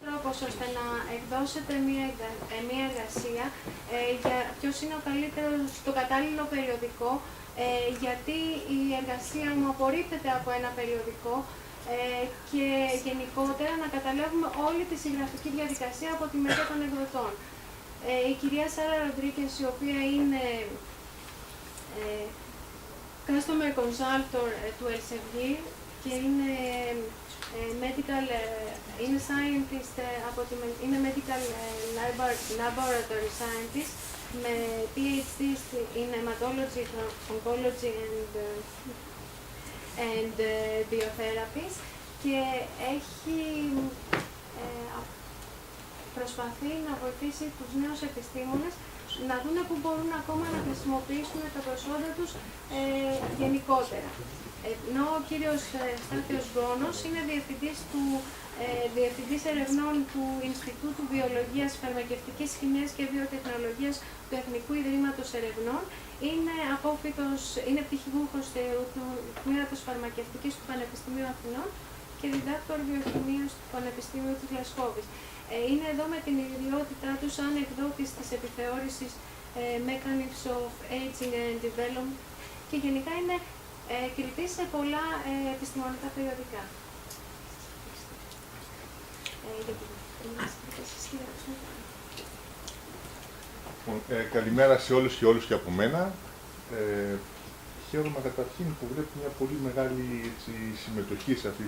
Τρόπος ώστε να εκδώσετε μία εργασία για ποιος είναι το κατάλληλο περιοδικό, γιατί η εργασία μου απορρίπτεται από ένα περιοδικό και γενικότερα να καταλάβουμε όλη τη συγγραφική διαδικασία από τη μεριά των εκδοτών. Η κυρία Σάρα Ροντρίκες, η οποία είναι customer consultant του Elsevier και είναι είναι scientist είναι medical laboratory scientist με PhD in hematology, oncology and biotherapies και έχει προσπαθεί να βοηθήσει τους νέους επιστήμονες να δουν πού μπορούν ακόμα να χρησιμοποιήσουν τα προσόντα τους γενικότερα. Ενώ ο κύριος Στάθιος Γκόνος είναι διευθυντής ερευνών του Ινστιτούτου Βιολογίας, Φαρμακευτικής Χημίας και Βιοτεχνολογίας του Εθνικού Ιδρύματος Ερευνών. Είναι πτυχιούχος του Τμήματος Φαρμακευτικής του Πανεπιστημίου Αθηνών και διδάκτορ βιοχημίας του Πανεπιστημίου της Γλασκόβης. Είναι εδώ με την ιδιότητά του σαν εκδότης της επιθεώρησης Mechanisms of Aging and Development και γενικά είναι κριτής σε πολλά επιστημονικά περιοδικά. Καλημέρα σε όλους και όλους και από μένα. Χαίρομαι καταρχήν που βλέπω μια πολύ μεγάλη συμμετοχή σε αυτή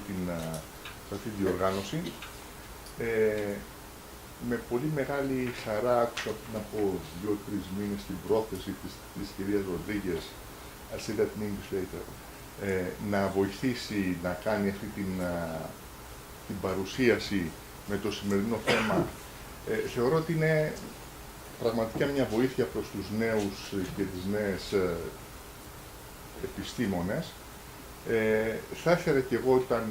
τη διοργάνωση. Με πολύ μεγάλη χαρά άκουσα πριν από 2-3 μήνες την πρόθεση της κυρίας Ροντρίγκες, I'll say that in English later, να βοηθήσει να κάνει αυτή την παρουσίαση με το σημερινό θέμα. Θεωρώ ότι είναι πραγματικά μια βοήθεια προς τους νέους και τις νέες επιστήμονες. Θα ήθελα και εγώ, όταν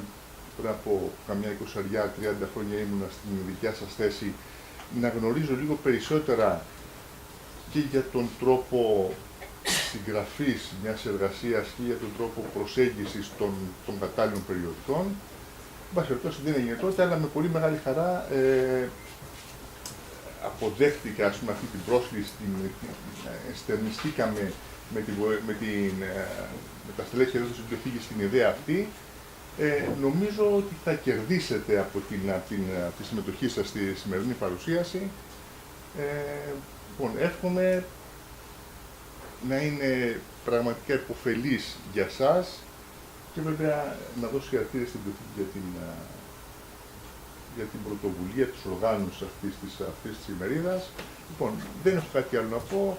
πριν από καμιά 20-30 χρόνια ήμουνα στην δικιά σας θέση, να γνωρίζω λίγο περισσότερα και για τον τρόπο συγγραφής μιας εργασίας και για τον τρόπο προσέγγισης των κατάλληλων περιοδικών. Εν πάση περιπτώσει δεν έγινε τότε, αλλά με πολύ μεγάλη χαρά αποδέχτηκα αυτή την πρόσκληση, εστερνιστήκαμε με τα στελέχη εδώ της βιβλιοθήκης στην ιδέα αυτή. Νομίζω ότι θα κερδίσετε από τη συμμετοχή σας στη σημερινή παρουσίαση. Λοιπόν, εύχομαι να είναι πραγματικά υποφελής για σας και βέβαια να δώσω συγχαρητήρια στην βιβλιοθήκη για την πρωτοβουλία της οργάνωσης αυτής της ημερίδας. Λοιπόν, δεν έχω κάτι άλλο να πω.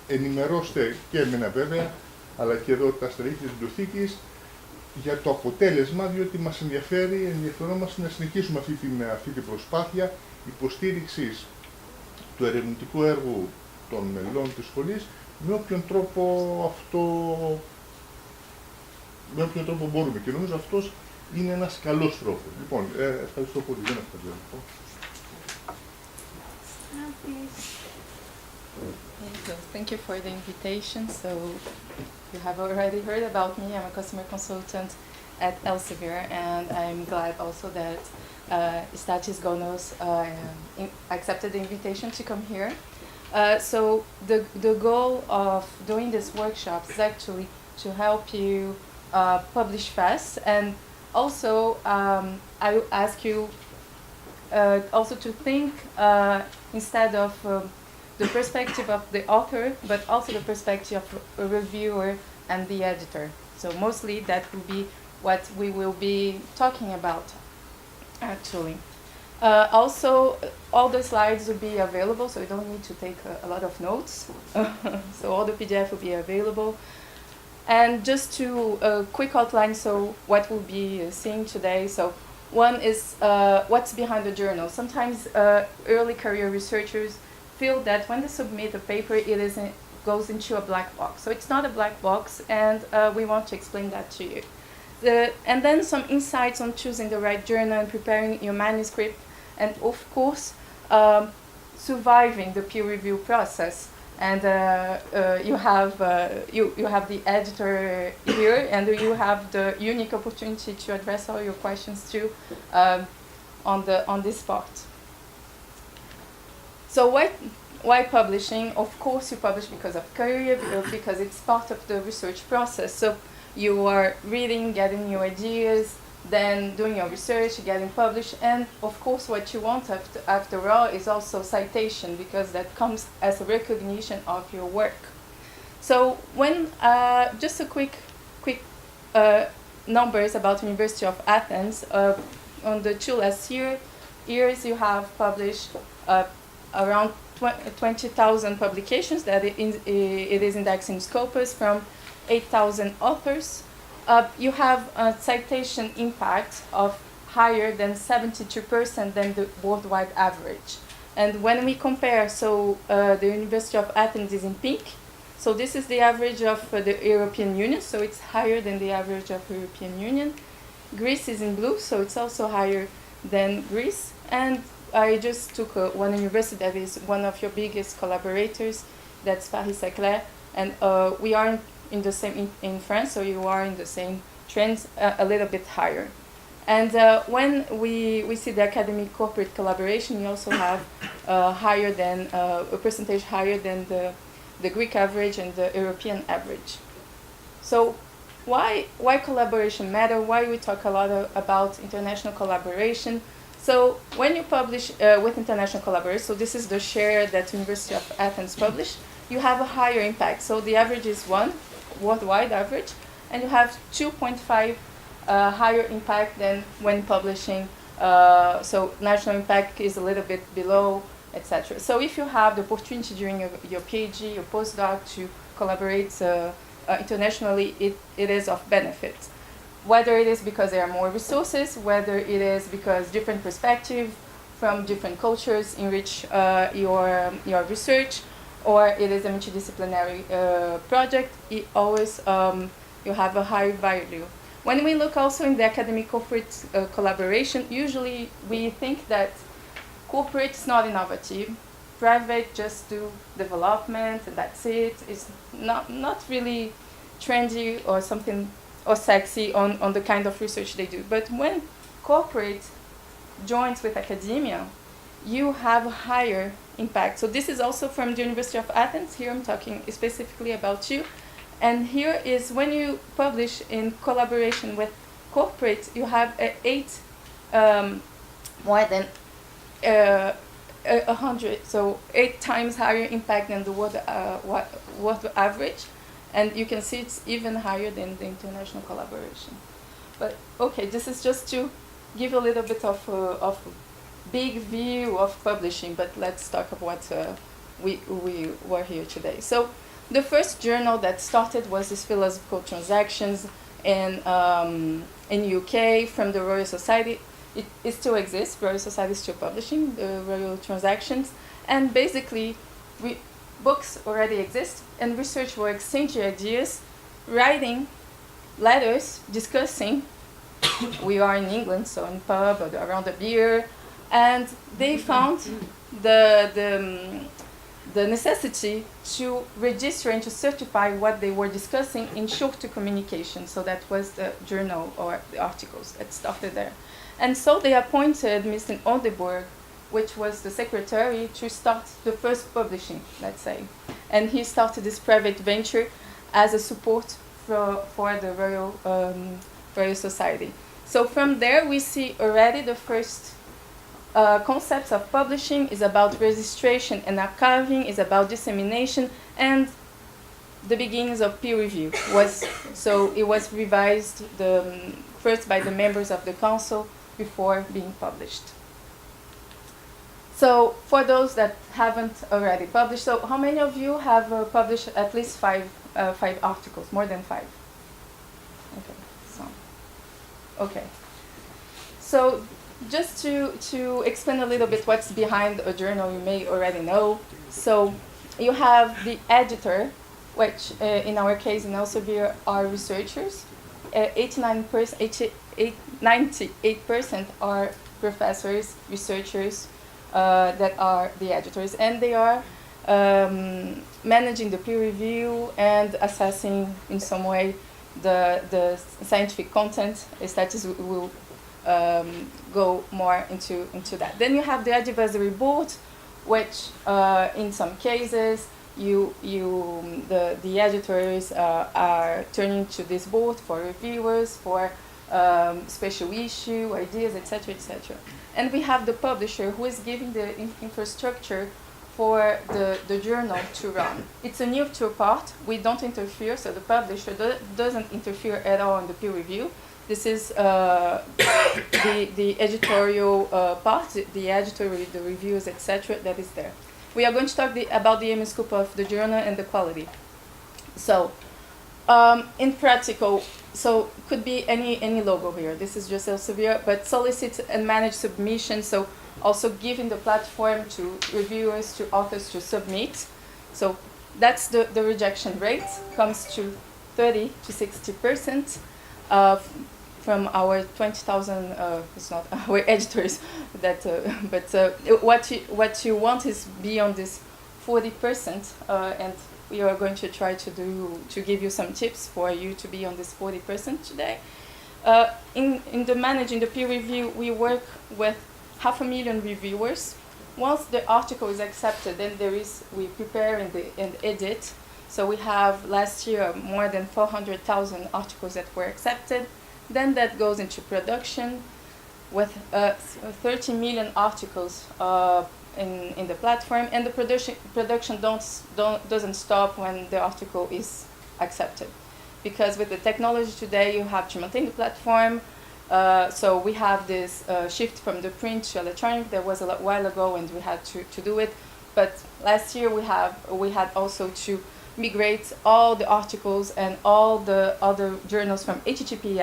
Ενημερώστε και εμένα βέβαια, αλλά και εδώ τα στελέχη της βιβλιοθήκης για το αποτέλεσμα, διότι μας ενδιαφερόμαστε να συνεχίσουμε αυτή την προσπάθεια υποστήριξης του ερευνητικού έργου των μελών της σχολής με όποιον τρόπο μπορούμε. Και νομίζω αυτός είναι ένας καλός τρόπος. Λοιπόν, ευχαριστώ πολύ. Δεν έχω κάτι άλλο. Thank you for the invitation. So you have already heard about me. I'm a customer consultant at Elsevier, and I'm glad also that Statis Gonos accepted the invitation to come here. So the goal of doing this workshop is actually to help you publish fast, and also I will ask you also to think instead of the perspective of the author, but also the perspective of a reviewer and the editor. So mostly that will be what we will be talking about, actually. Also, all the slides will be available, so you don't need to take a lot of notes. So all the PDF will be available. And just to quick outline, so what we'll be seeing today. So one is what's behind the journal. Sometimes early career researchers feel that when they submit a paper, goes into a black box. So it's not a black box, and we want to explain that to you. And then some insights on choosing the right journal and preparing your manuscript, and of course, surviving the peer review process. And you have the editor here, and you have the unique opportunity to address all your questions to on this part. So why publishing? Of course, you publish because of career, because it's part of the research process. So you are reading, getting new ideas, then doing your research, getting published, and of course what you want after all is also citation, because that comes as a recognition of your work. So when, just a quick numbers about University of Athens, on the 2 last years you have published around 20,000 publications that it is indexed in Scopus from 8,000 authors. You have a citation impact of higher than 72% than the worldwide average. And when we compare, so the University of Athens is in pink, so this is the average of the European Union, so it's higher than the average of European Union. Greece is in blue, so it's also higher than Greece. And I just took one university that is one of your biggest collaborators, that's Paris-Saclay, and we are in the same in France, so you are in the same trends, a little bit higher. And when we see the academic corporate collaboration, you also have higher than a percentage higher than the Greek average and the European average. So why collaboration matter? Why we talk a lot about international collaboration? So when you publish with international collaborators, so this is the share that University of Athens published, you have a higher impact. So the average is 1, worldwide average, and you have 2.5 higher impact than when publishing. So national impact is a little bit below, etc. So if you have the opportunity during your PhD, your postdoc to collaborate internationally, it is of benefit. Whether it is because there are more resources, whether it is because different perspectives from different cultures enrich your research, or it is a multidisciplinary project, it always you have a high value. When we look also in the academic corporate collaboration, usually we think that corporate is not innovative, private just do development and that's it. It's not really trendy or something or sexy on the kind of research they do. But when corporate joins with academia, you have a higher impact. So this is also from the University of Athens. Here I'm talking specifically about you. And here is when you publish in collaboration with corporate, you have more than 100, so 8 times higher impact than the world average. And you can see it's even higher than the international collaboration. But okay, this is just to give a little bit of big view of publishing, but let's talk about we were here today. So the first journal that started was this Philosophical Transactions in UK from the Royal Society. It still exists. Royal Society is still publishing the Royal Transactions, and basically books already exist, and research were exchanging ideas, writing letters, discussing. We are in England, so in pub or around a beer, and they found the necessity to register and to certify what they were discussing in short communication. So that was the journal or the articles that started there. And so they appointed Mr. Oldenburg, which was the secretary, to start the first publishing, let's say. And he started this private venture as a support for the Royal Society. So from there we see already the first concepts of publishing is about registration and archiving, is about dissemination, and the beginnings of peer review so it was revised first by the members of the council before being published. So for those that haven't already published, so how many of you have published at least five articles, more than 5? Okay, so just to explain a little bit what's behind a journal, you may already know. So you have the editor, which in our case in Elsevier are researchers. 98% are professors, researchers that are the editors, and they are managing the peer review and assessing in some way the scientific content. Statis will go more into that. Then you have the advisory board, which in some cases the editors are turning to this board for reviewers, for special issue, ideas, etc., etc. And we have the publisher who is giving the infrastructure for the journal to run. It's a neutral part. We don't interfere, so the publisher doesn't interfere at all in the peer review. This is the editorial part, the editor, the reviews, etc., that is there. We are going to talk about the aim and scope of the journal and the quality. So, in practical, so could be any logo here. This is just Elsevier, but solicit and manage submission. So also giving the platform to reviewers, to authors to submit. So that's the rejection rate, comes to 30 to 60% from our 20,000. It's not our editors, that but what you want is beyond this 40%, and we are going to try to give you some tips for you to be on this 40% today. In the managing the peer review, we work with 500,000 reviewers. Once the article is accepted, then we prepare and edit. So we have last year more than 400,000 articles that were accepted. Then that goes into production with 30 million articles in the platform, and the production doesn't stop when the article is accepted, because with the technology today you have to maintain the platform. So we have this shift from the print to electronic. That was a while ago, and we had to do it. But last year we had also to migrate all the articles and all the other journals from HTTP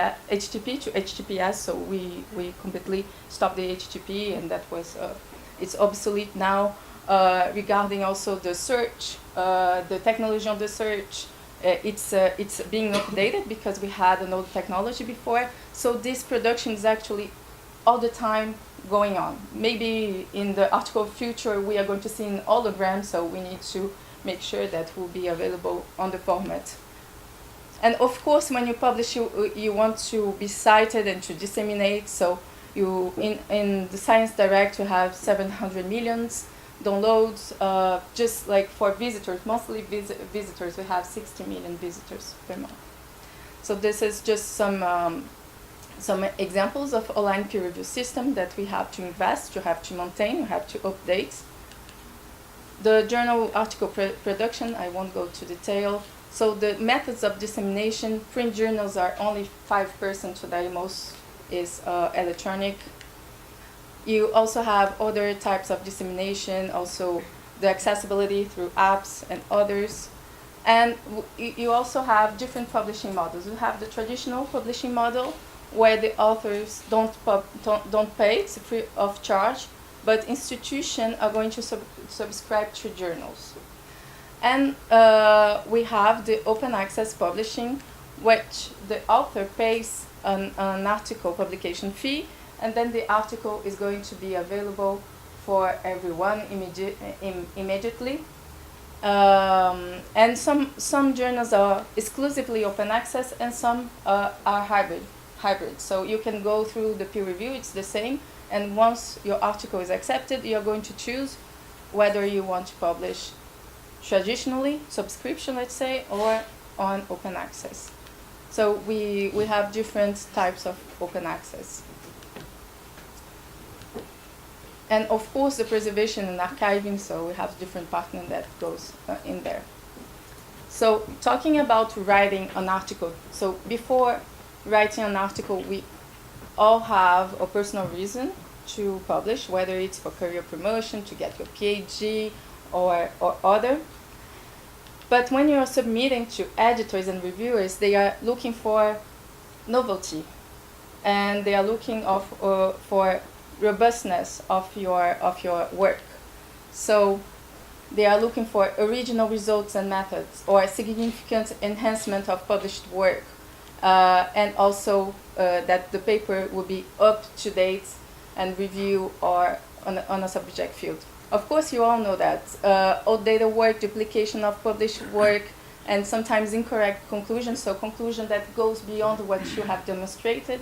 to HTTPS. So we completely stopped the HTTP, and that was it's obsolete now. Regarding also the search, the technology on the search, it's being updated because we had an old technology before. So this production is actually all the time going on. Maybe in the article future we are going to see an hologram, so we need to make sure that will be available on the format. And of course, when you publish, you want to be cited and to disseminate. So you in the Science Direct you have 700 million downloads. Just like for visitors, monthly visitors, we have 60 million visitors per month. So this is just some examples of online peer review system that we have to invest, you have to maintain, you have to update. The journal article production, I won't go to detail. So the methods of dissemination, print journals are only 5% today, most is electronic. You also have other types of dissemination, also the accessibility through apps and others. And you also have different publishing models. You have the traditional publishing model, where the authors don't pay, it's free of charge, but institutions are going to subscribe to journals. And we have the open access publishing, which the author pays an article publication fee, and then the article is going to be available for everyone immediately. And some journals are exclusively open access, and some are hybrid. So you can go through the peer review, it's the same, and once your article is accepted, you're going to choose whether you want to publish traditionally, subscription, let's say, or on open access. So we have different types of open access. And of course the preservation and archiving, so we have different partners that goes in there. So talking about writing an article, so before writing an article, we all have a personal reason to publish, whether it's for career promotion, to get your PhD, or other. But when you're submitting to editors and reviewers, they are looking for novelty, and they are looking for robustness of your work. So they are looking for original results and methods, or significant enhancement of published work, and also that the paper will be up to date and review or on a subject field. Of course, you all know that outdated work, duplication of published work, and sometimes incorrect conclusions, so conclusion that goes beyond what you have demonstrated,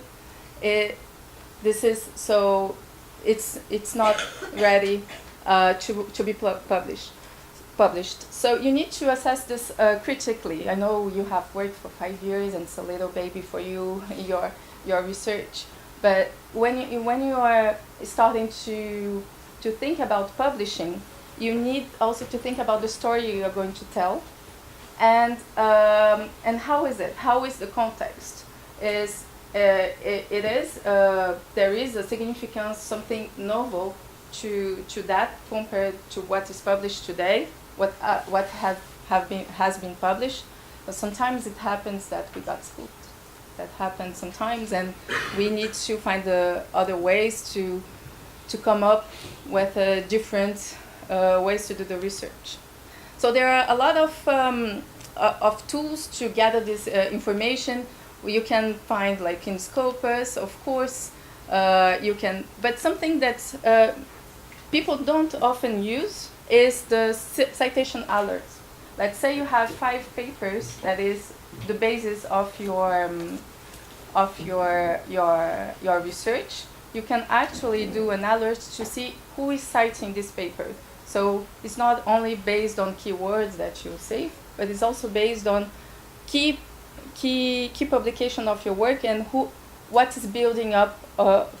this is so it's not ready to be published. So you need to assess this critically. I know you have worked for 5 years and it's a little baby for you, your research. But when you are starting to think about publishing, you need also to think about the story you are going to tell, and how is it? How is the context? There is a significance, something novel to that compared to what is published today, what has been published. But sometimes it happens that we got spooked. That happens sometimes, and we need to find other ways to come up with different ways to do the research. So there are a lot of tools to gather this information. You can find like in Scopus, of course. You can, but something that people don't often use is the citation alerts. Let's say you have 5 papers that is the basis of your research. You can actually do an alert to see who is citing this paper. So it's not only based on keywords that you save, but it's also based on key publication of your work and what is building up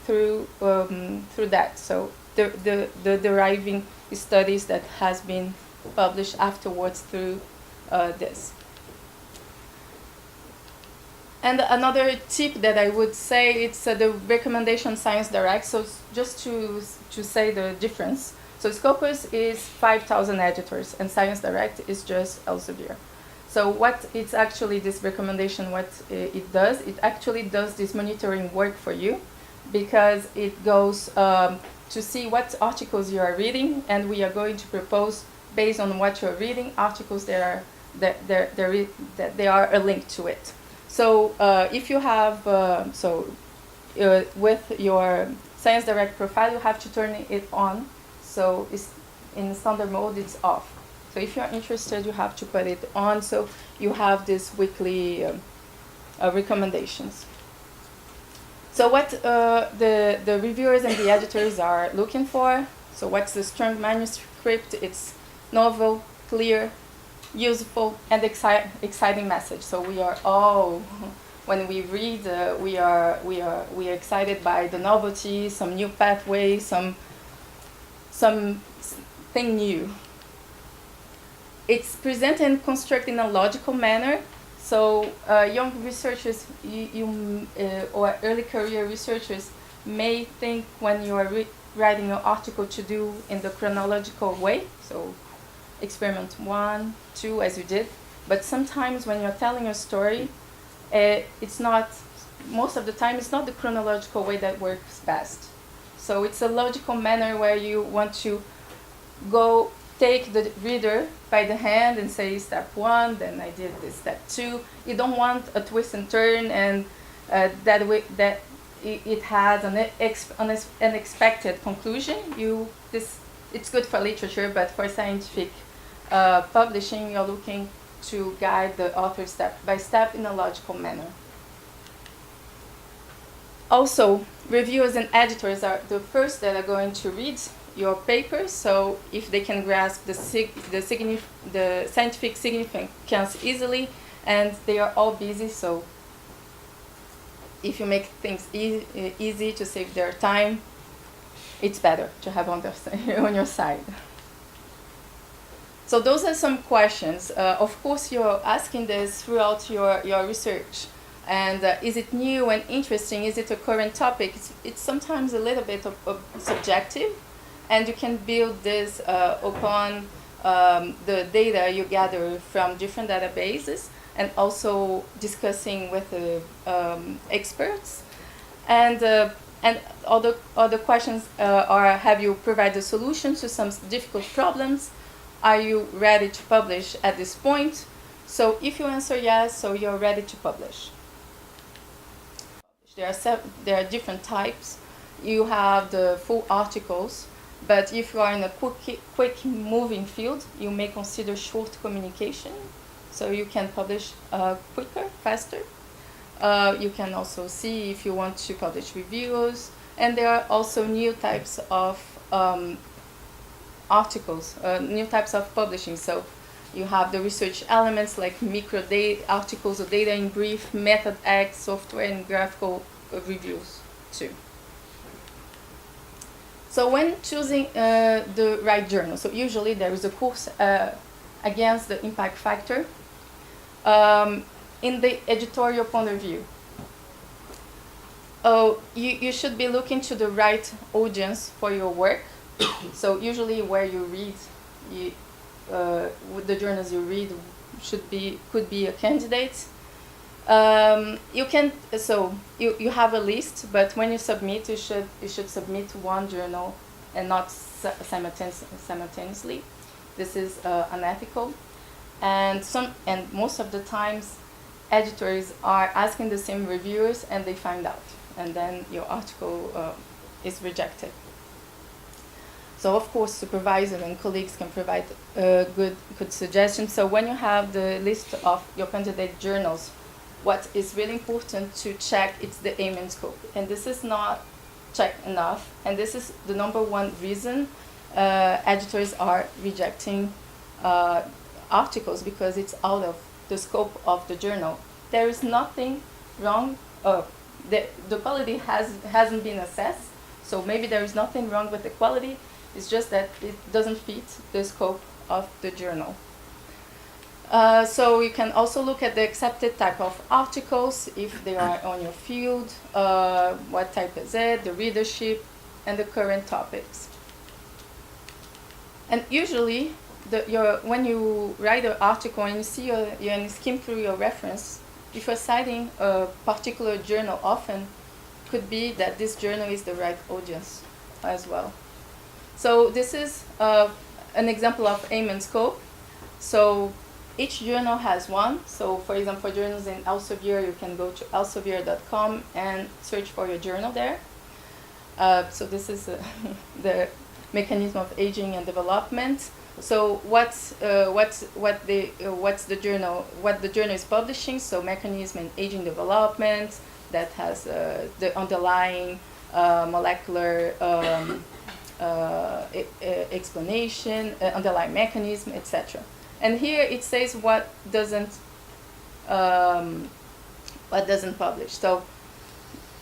through that. So the deriving studies that has been published afterwards through this. And another tip that I would say, it's the recommendation Science Direct. So just to say the difference. So Scopus is 5,000 editors and Science Direct is just Elsevier. So what it's actually this recommendation, what it does, it actually does this monitoring work for you, because it goes to see what articles you are reading, and we are going to propose, based on what you're reading, articles that they are a link to it. So if you have, with your Science Direct profile, you have to turn it on. So it's in standard mode, it's off. So if you're interested, you have to put it on, so you have this weekly recommendations. So what the reviewers and the editors are looking for. So what's the strong manuscript? It's novel, clear, useful, and exciting message. So we are all, when we read, we are excited by the novelty, some new pathway, something new. It's presented and constructed in a logical manner. So young researchers or early career researchers may think when you are writing an article to do in the chronological way. So experiment 1, 2, as you did. But sometimes when you're telling a story, it's not, most of the time, it's not the chronological way that works best. So it's a logical manner where you want to take the reader by the hand and say step 1, then I did this step 2. You don't want a twist and turn, and that it has an unexpected conclusion. It's good for literature, but for scientific publishing, you're looking to guide the author step by step in a logical manner. Also, reviewers and editors are the first that are going to read your papers, so if they can grasp the scientific significance easily, and they are all busy, so if you make things easy to save their time, it's better to have on your side. So those are some questions. Of course, you're asking this throughout your research. And is it new and interesting? Is it a current topic? It's sometimes a little bit of subjective, and you can build this upon the data you gather from different databases, and also discussing with the experts. And other questions are: have you provided solutions to some difficult problems? Are you ready to publish at this point? So if you answer yes, so you're ready to publish. There are different types. You have the full articles, but if you are in a quick moving field, you may consider short communication. So you can publish quicker, faster. You can also see if you want to publish reviews, And there are also new types of articles, new types of publishing. So you have the research elements like micro articles or data in brief, method X, software and graphical reviews too. So when choosing the right journal, so usually there is a course against the impact factor in the editorial point of view. You should be looking to the right audience for your work. So usually where you read, with the journals you read could be a candidate. You have a list, but when you submit, you should submit one journal and not simultaneously. This is unethical, and most of the times, editors are asking the same reviewers, and they find out, and then your article is rejected. So of course, supervisors and colleagues can provide good suggestions. So when you have the list of your candidate journals, what is really important to check is the aim and scope. And this is not checked enough. And this is the number one reason editors are rejecting articles, because it's out of the scope of the journal. There is nothing wrong. The quality hasn't been assessed. So maybe there is nothing wrong with the quality. It's just that it doesn't fit the scope of the journal. So you can also look at the accepted type of articles, if they are on your field, what type is it, the readership, and the current topics. And usually, when you write an article and you skim through your reference, if you're citing a particular journal often, could be that this journal is the right audience as well. So this is an example of aim and scope. So each journal has one. So for example, for journals in Elsevier, you can go to elsevier.com and search for your journal there. So this is the mechanism of aging and development. So what the journal is publishing? So mechanism and aging development, that has the underlying molecular explanation, underlying mechanism, etc. And here it says what doesn't publish. So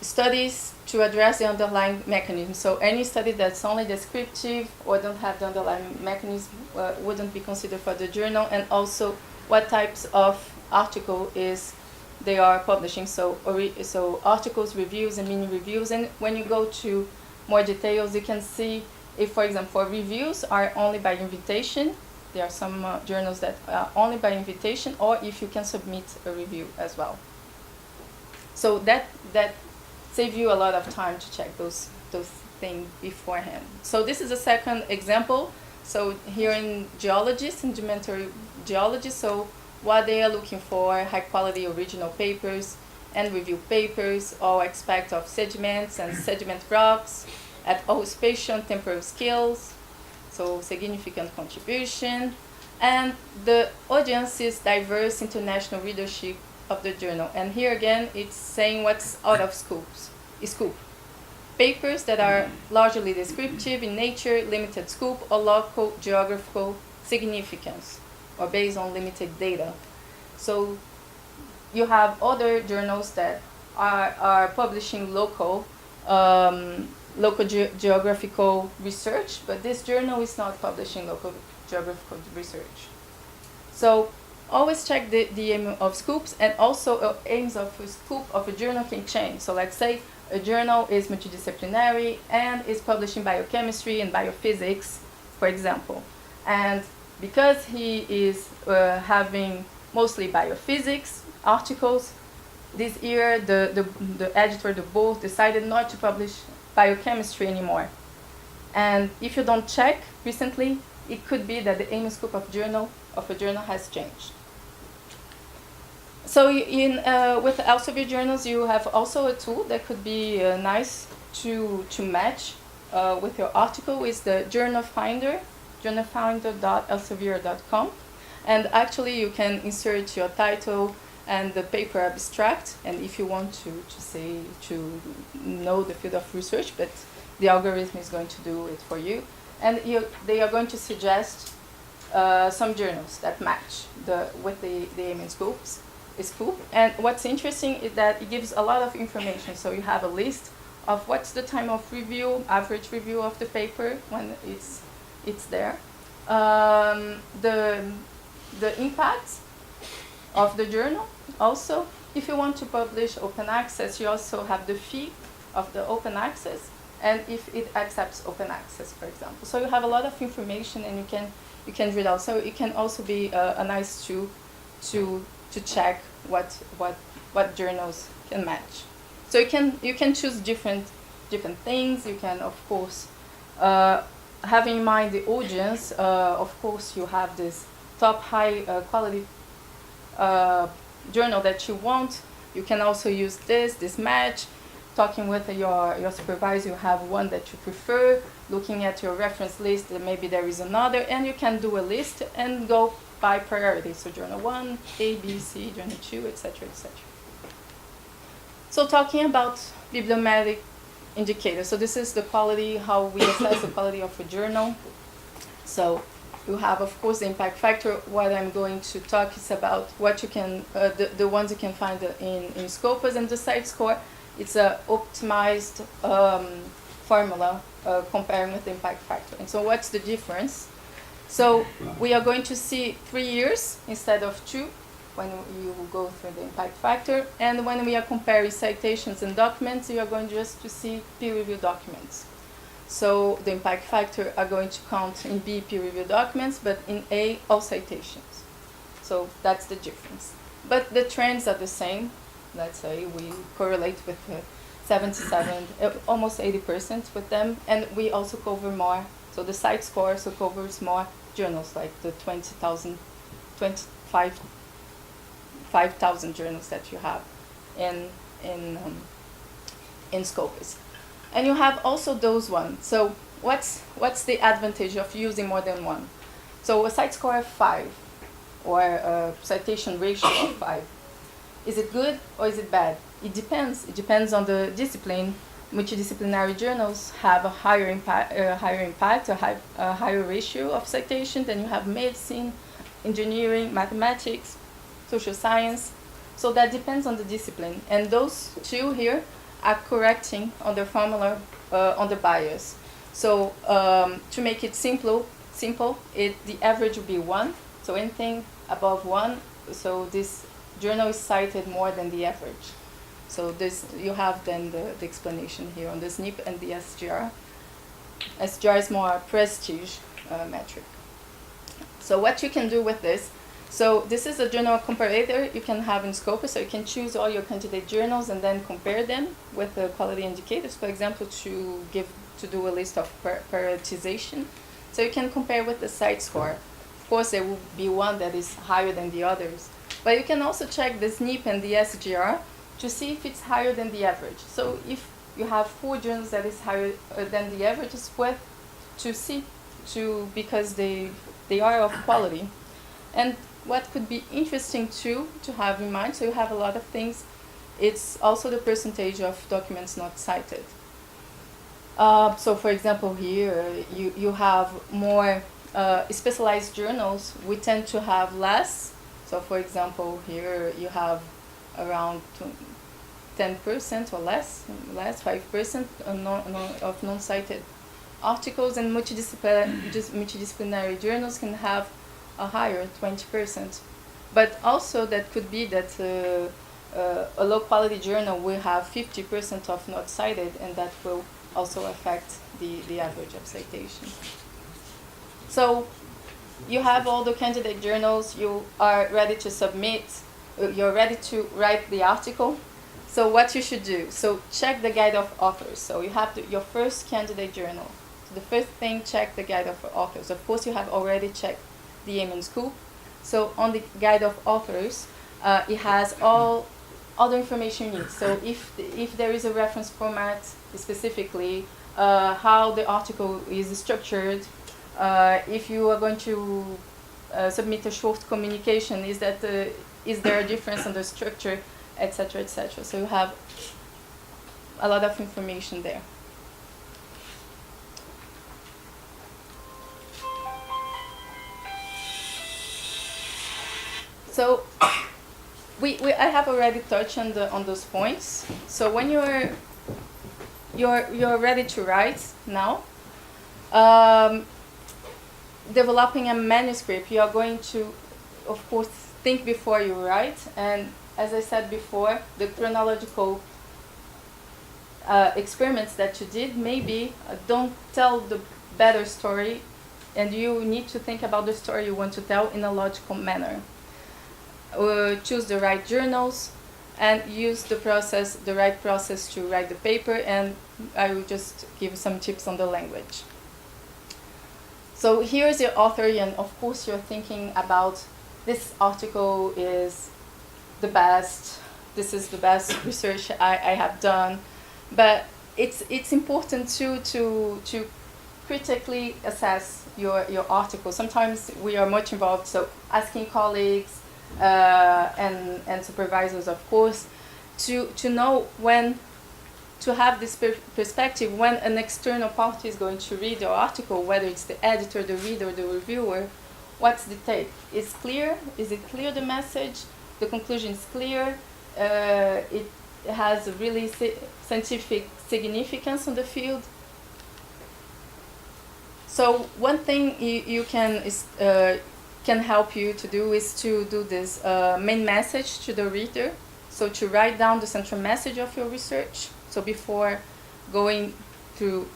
studies to address the underlying mechanism. So any study that's only descriptive or don't have the underlying mechanism wouldn't be considered for the journal. And also what types of article they are publishing. So articles, reviews, and mini reviews. And when you go to more details, you can see if, for example, reviews are only by invitation. There are some journals that are only by invitation, or if you can submit a review as well. So that saves you a lot of time to check those things beforehand. So this is a second example. So here in geology, sedimentary geology, so what they are looking for: high quality original papers and review papers, all aspects of sediments and sediment rocks at all spatial and temporal scales, so significant contribution. And the audience is diverse international readership of the journal. And here again, it's saying what's out of scope. Papers that are largely descriptive in nature, limited scope, or local geographical significance, or based on limited data. So you have other journals that are publishing local geographical research, but this journal is not publishing local geographical research. So always check the aim of scopes, and also aims of scope of a journal can change. So let's say a journal is multidisciplinary and is publishing biochemistry and biophysics, for example. And because he is having mostly biophysics articles, this year the editor, the board, decided not to publish biochemistry anymore. And if you don't check recently, it could be that the aim and scope of a journal has changed. So with Elsevier journals, you have also a tool that could be nice to match with your article. Is the Journal Finder, journalfinder.elsevier.com. And actually you can insert your title and the paper abstract. And if you want to know the field of research, but the algorithm is going to do it for you. And they are going to suggest some journals that match with the aiming scope. And what's interesting is that it gives a lot of information. So you have a list of what's the time of review, average review of the paper when it's there. The impact of the journal. Also, if you want to publish open access, you also have the fee of the open access, and if it accepts open access, for example. So you have a lot of information, and you can read out. So it can also be a nice tool to check what journals can match. So you can choose different things. You can, of course, have in mind the audience. Of course, you have this top high quality journal that you want. You can also use this match. Talking with your supervisor, you have one that you prefer. Looking at your reference list, maybe there is another, and you can do a list and go by priority. So journal 1, A, B, C, journal 2, etc., etc. So talking about bibliometric indicators. So this is the quality, how we assess the quality of a journal. So you have, of course, the impact factor. What I'm going to talk is about what you can, the ones you can find in Scopus, and the site score. It's an optimized formula comparing with the impact factor. And so what's the difference? So we are going to see 3 years instead of 2 when you go through the impact factor. And when we are comparing citations and documents, you are going just to see peer-reviewed documents. So the impact factor are going to count in B, peer-reviewed documents, but in A, all citations. So that's the difference. But the trends are the same. Let's say we correlate with 77, almost 80% with them, and we also cover more. So the site score also covers more journals, like the 5,000 journals that you have in Scopus. And you have also those ones. So what's the advantage of using more than one? So a site score of 5 or a citation ratio of 5. Is it good or is it bad? It depends. It depends on the discipline. Multidisciplinary journals have a higher impact, a higher ratio of citation. Then you have medicine, engineering, mathematics, social science. So that depends on the discipline. And those two here are correcting on the formula on the bias. So to make it simple, the average will be 1. So anything above 1, so this journal is cited more than the average. So this, you have then the explanation here on the SNP and the SGR. SGR is more prestige metric. So what you can do with this, so this is a journal comparator you can have in Scopus, so you can choose all your candidate journals and then compare them with the quality indicators, for example, to do a list of prioritization. So you can compare with the site score. Of course, there will be one that is higher than the others. But you can also check the SNP and the SGR to see if it's higher than the average. So if you have 4 journals that is higher than the average, it's worth to see because they are of quality. And what could be interesting too to have in mind, so you have a lot of things, it's also the percentage of documents not cited. So for example here, you have more specialized journals, we tend to have less. So for example here you have around 10% or less 5% of non-cited articles, and multidisciplinary journals can have a higher 20%. But also that could be that a low quality journal will have 50% of not cited, and that will also affect the average of citation. So you have all the candidate journals, you are ready to submit, you're ready to write the article. So what you should do, so check the guide of authors. So you have your first candidate journal. So the first thing, check the guide of authors. Of course, you have already checked the aim and scope. So on the guide of authors, it has all the information you need. So if there is a reference format specifically, how the article is structured, if you are going to submit a short communication. Is there a difference in the structure, etc., etc. So you have a lot of information there. So I have already touched on those points. So when you're ready to write now, developing a manuscript, you are going to, of course, think before you write. And as I said before, the chronological experiments that you did maybe don't tell the better story, and you need to think about the story you want to tell in a logical manner. Choose the right journals and use the right process to write the paper, and I will just give some tips on the language. So here's your author, and of course you're thinking about this article is the best, this is the best research I have done, but it's important to critically assess your article. Sometimes we are much involved, so asking colleagues and supervisors, of course, to know when to have this perspective when an external party is going to read your article, whether it's the editor, the reader, the reviewer. What's the take? Is clear? Is it clear, the message? The conclusion is clear? It has a really scientific significance on the field. So one thing you can help you to do is to do this main message to the reader. So to write down the central message of your research. So before going to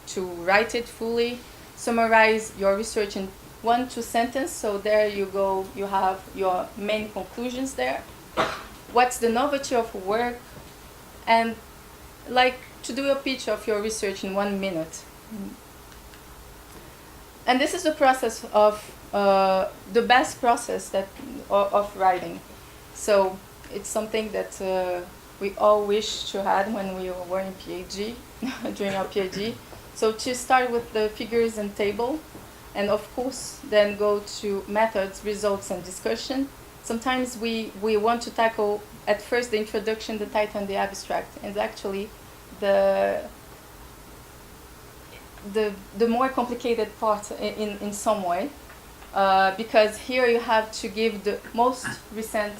write it fully, summarize your research in 1-2 sentences. So there you go, you have your main conclusions there. What's the novelty of work? And like to do a pitch of your research in 1 minute. And this is the process of the best process of writing. So it's something that we all wish to have when we were in PhD, during our PhD. So to start with the figures and table, and of course then go to methods, results, and discussion. Sometimes we want to tackle at first the introduction, the title, and the abstract, and actually the more complicated part in some way, because here you have to give the most recent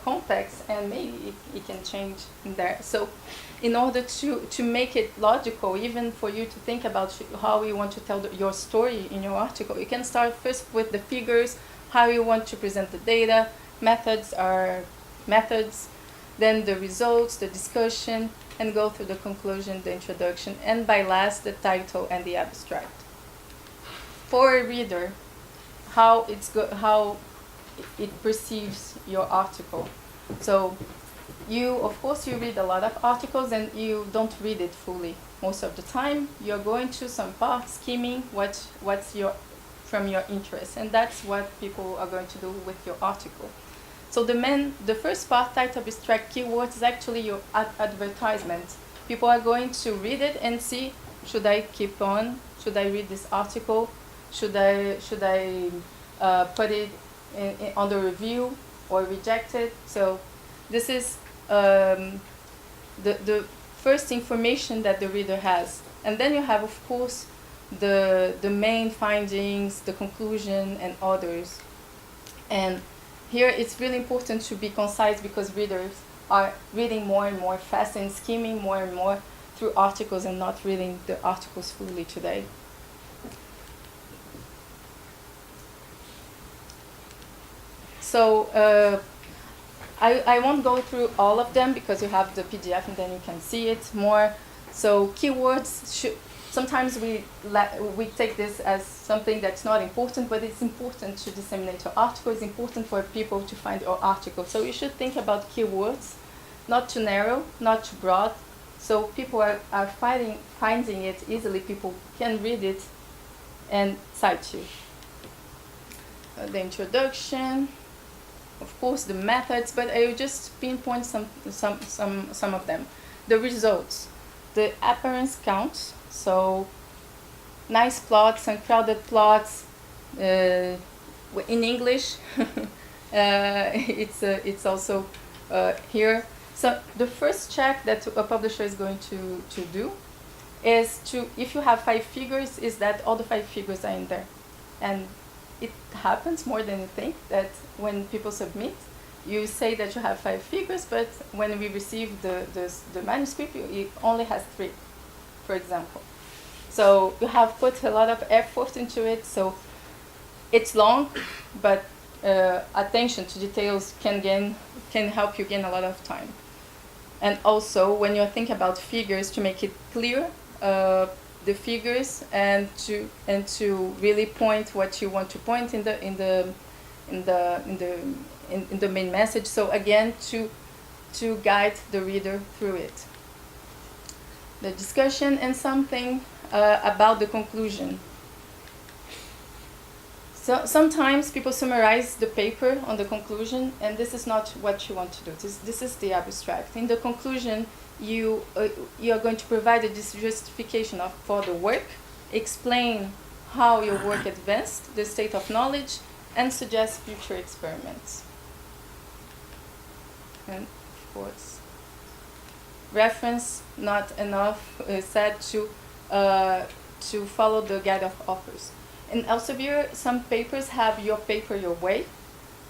context, and maybe it can change in there. So in order to make it logical, even for you to think about how you want to tell your story in your article, you can start first with the figures, how you want to present the data, methods are methods, then the results, the discussion, and go through the conclusion, the introduction, and by last, the title and the abstract. For a reader, how it perceives your article. So of course you read a lot of articles and you don't read it fully. Most of the time you're going to some part, skimming what's from your interest, and that's what people are going to do with your article. So the first part, title, abstract, keywords, is actually your advertisement. People are going to read it and see, should I keep on? Should I read this article? Should I put it on the review or reject it? So this is the first information that the reader has. And then you have, of course, the main findings, the conclusion, and others. And here it's really important to be concise, because readers are reading more and more fast and skimming more and more through articles and not reading the articles fully today. So I won't go through all of them because you have the PDF and then you can see it more. So keywords, sometimes we take this as something that's not important, but it's important to disseminate your article. It's important for people to find your article. So you should think about keywords, not too narrow, not too broad. So people are finding it easily. People can read it and cite you. The introduction. Of course, the methods, but I will just pinpoint some of them. The results, the appearance counts. So, nice plots, uncrowded plots, in English, it's also here. So the first check that a publisher is going to do is to, if you have 5 figures, is that all the 5 figures are in there. And it happens more than you think, that when people submit, you say that you have 5 figures, but when we receive the manuscript, it only has 3, for example. So you have put a lot of effort into it, so it's long, but attention to details can help you gain a lot of time. And also, when you're thinking about figures, to make it clear, the figures, and to really point what you want to point in the main message. So again, to guide the reader through it. The discussion and something about the conclusion. So sometimes people summarize the paper on the conclusion, and this is not what you want to do. This is the abstract. In the conclusion, you are going to provide a justification for the work, explain how your work advanced, the state of knowledge, and suggest future experiments. And of course, reference, not enough said to follow the guide of authors. In Elsevier, some papers have your paper your way.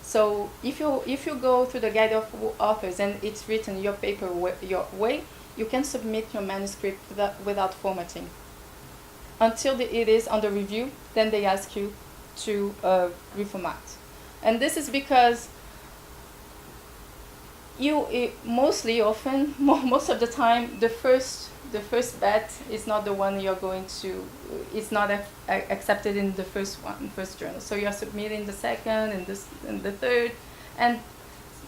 So if you go through the guide of authors and it's written your paper your way, you can submit your manuscript without formatting. Until it is under review, then they ask you to reformat. And this is because most of the time, the first bet is not the one you're going to, it's not accepted in the first journal. So you're submitting the second and the third, and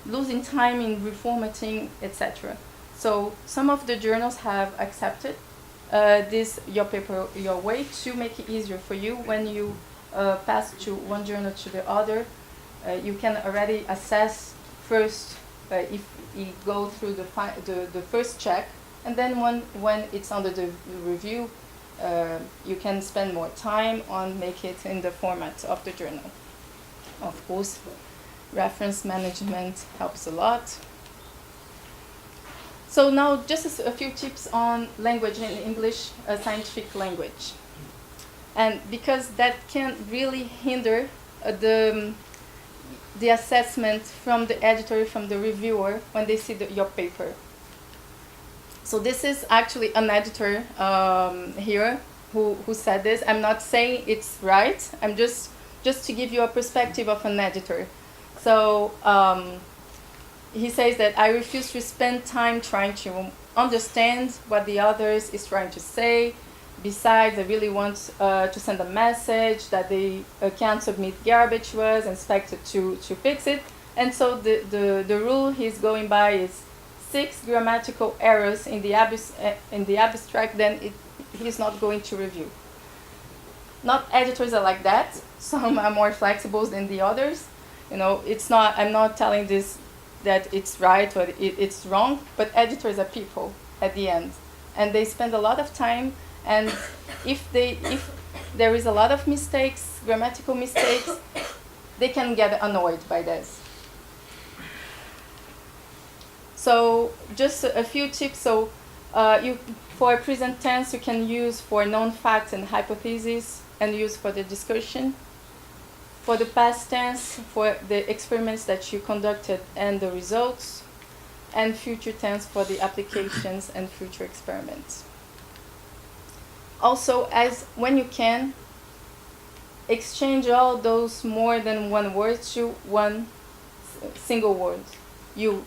losing time in reformatting, etc. So some of the journals have accepted this your paper your way to make it easier for you when you pass to one journal to the other. You can already assess first if you go through the first check, and then when it's under the review, you can spend more time on make it in the format of the journal. Of course, reference management helps a lot. So now just a few tips on language in English, scientific language. And because that can really hinder the assessment from the editor, from the reviewer, when they see your paper. So this is actually an editor here who said this. I'm not saying it's right. I'm just to give you a perspective of an editor. So he says that I refuse to spend time trying to understand what the others is trying to say. Besides, I really want to send a message that they can't submit garbage was and expected to fix it. And so the rule he's going by is 6 grammatical errors in the abstract, then he's not going to review. Not editors are like that. Some are more flexible than the others. You know, it's not. I'm not telling this that it's right or it's wrong, but editors are people at the end, and they spend a lot of time. And if there is a lot of mistakes, grammatical mistakes, they can get annoyed by this. So just a few tips. So for present tense, you can use for known facts and hypotheses and use for the discussion. For the past tense, for the experiments that you conducted and the results. And future tense for the applications and future experiments. Also, when you can, exchange all those more than one word to one single word. You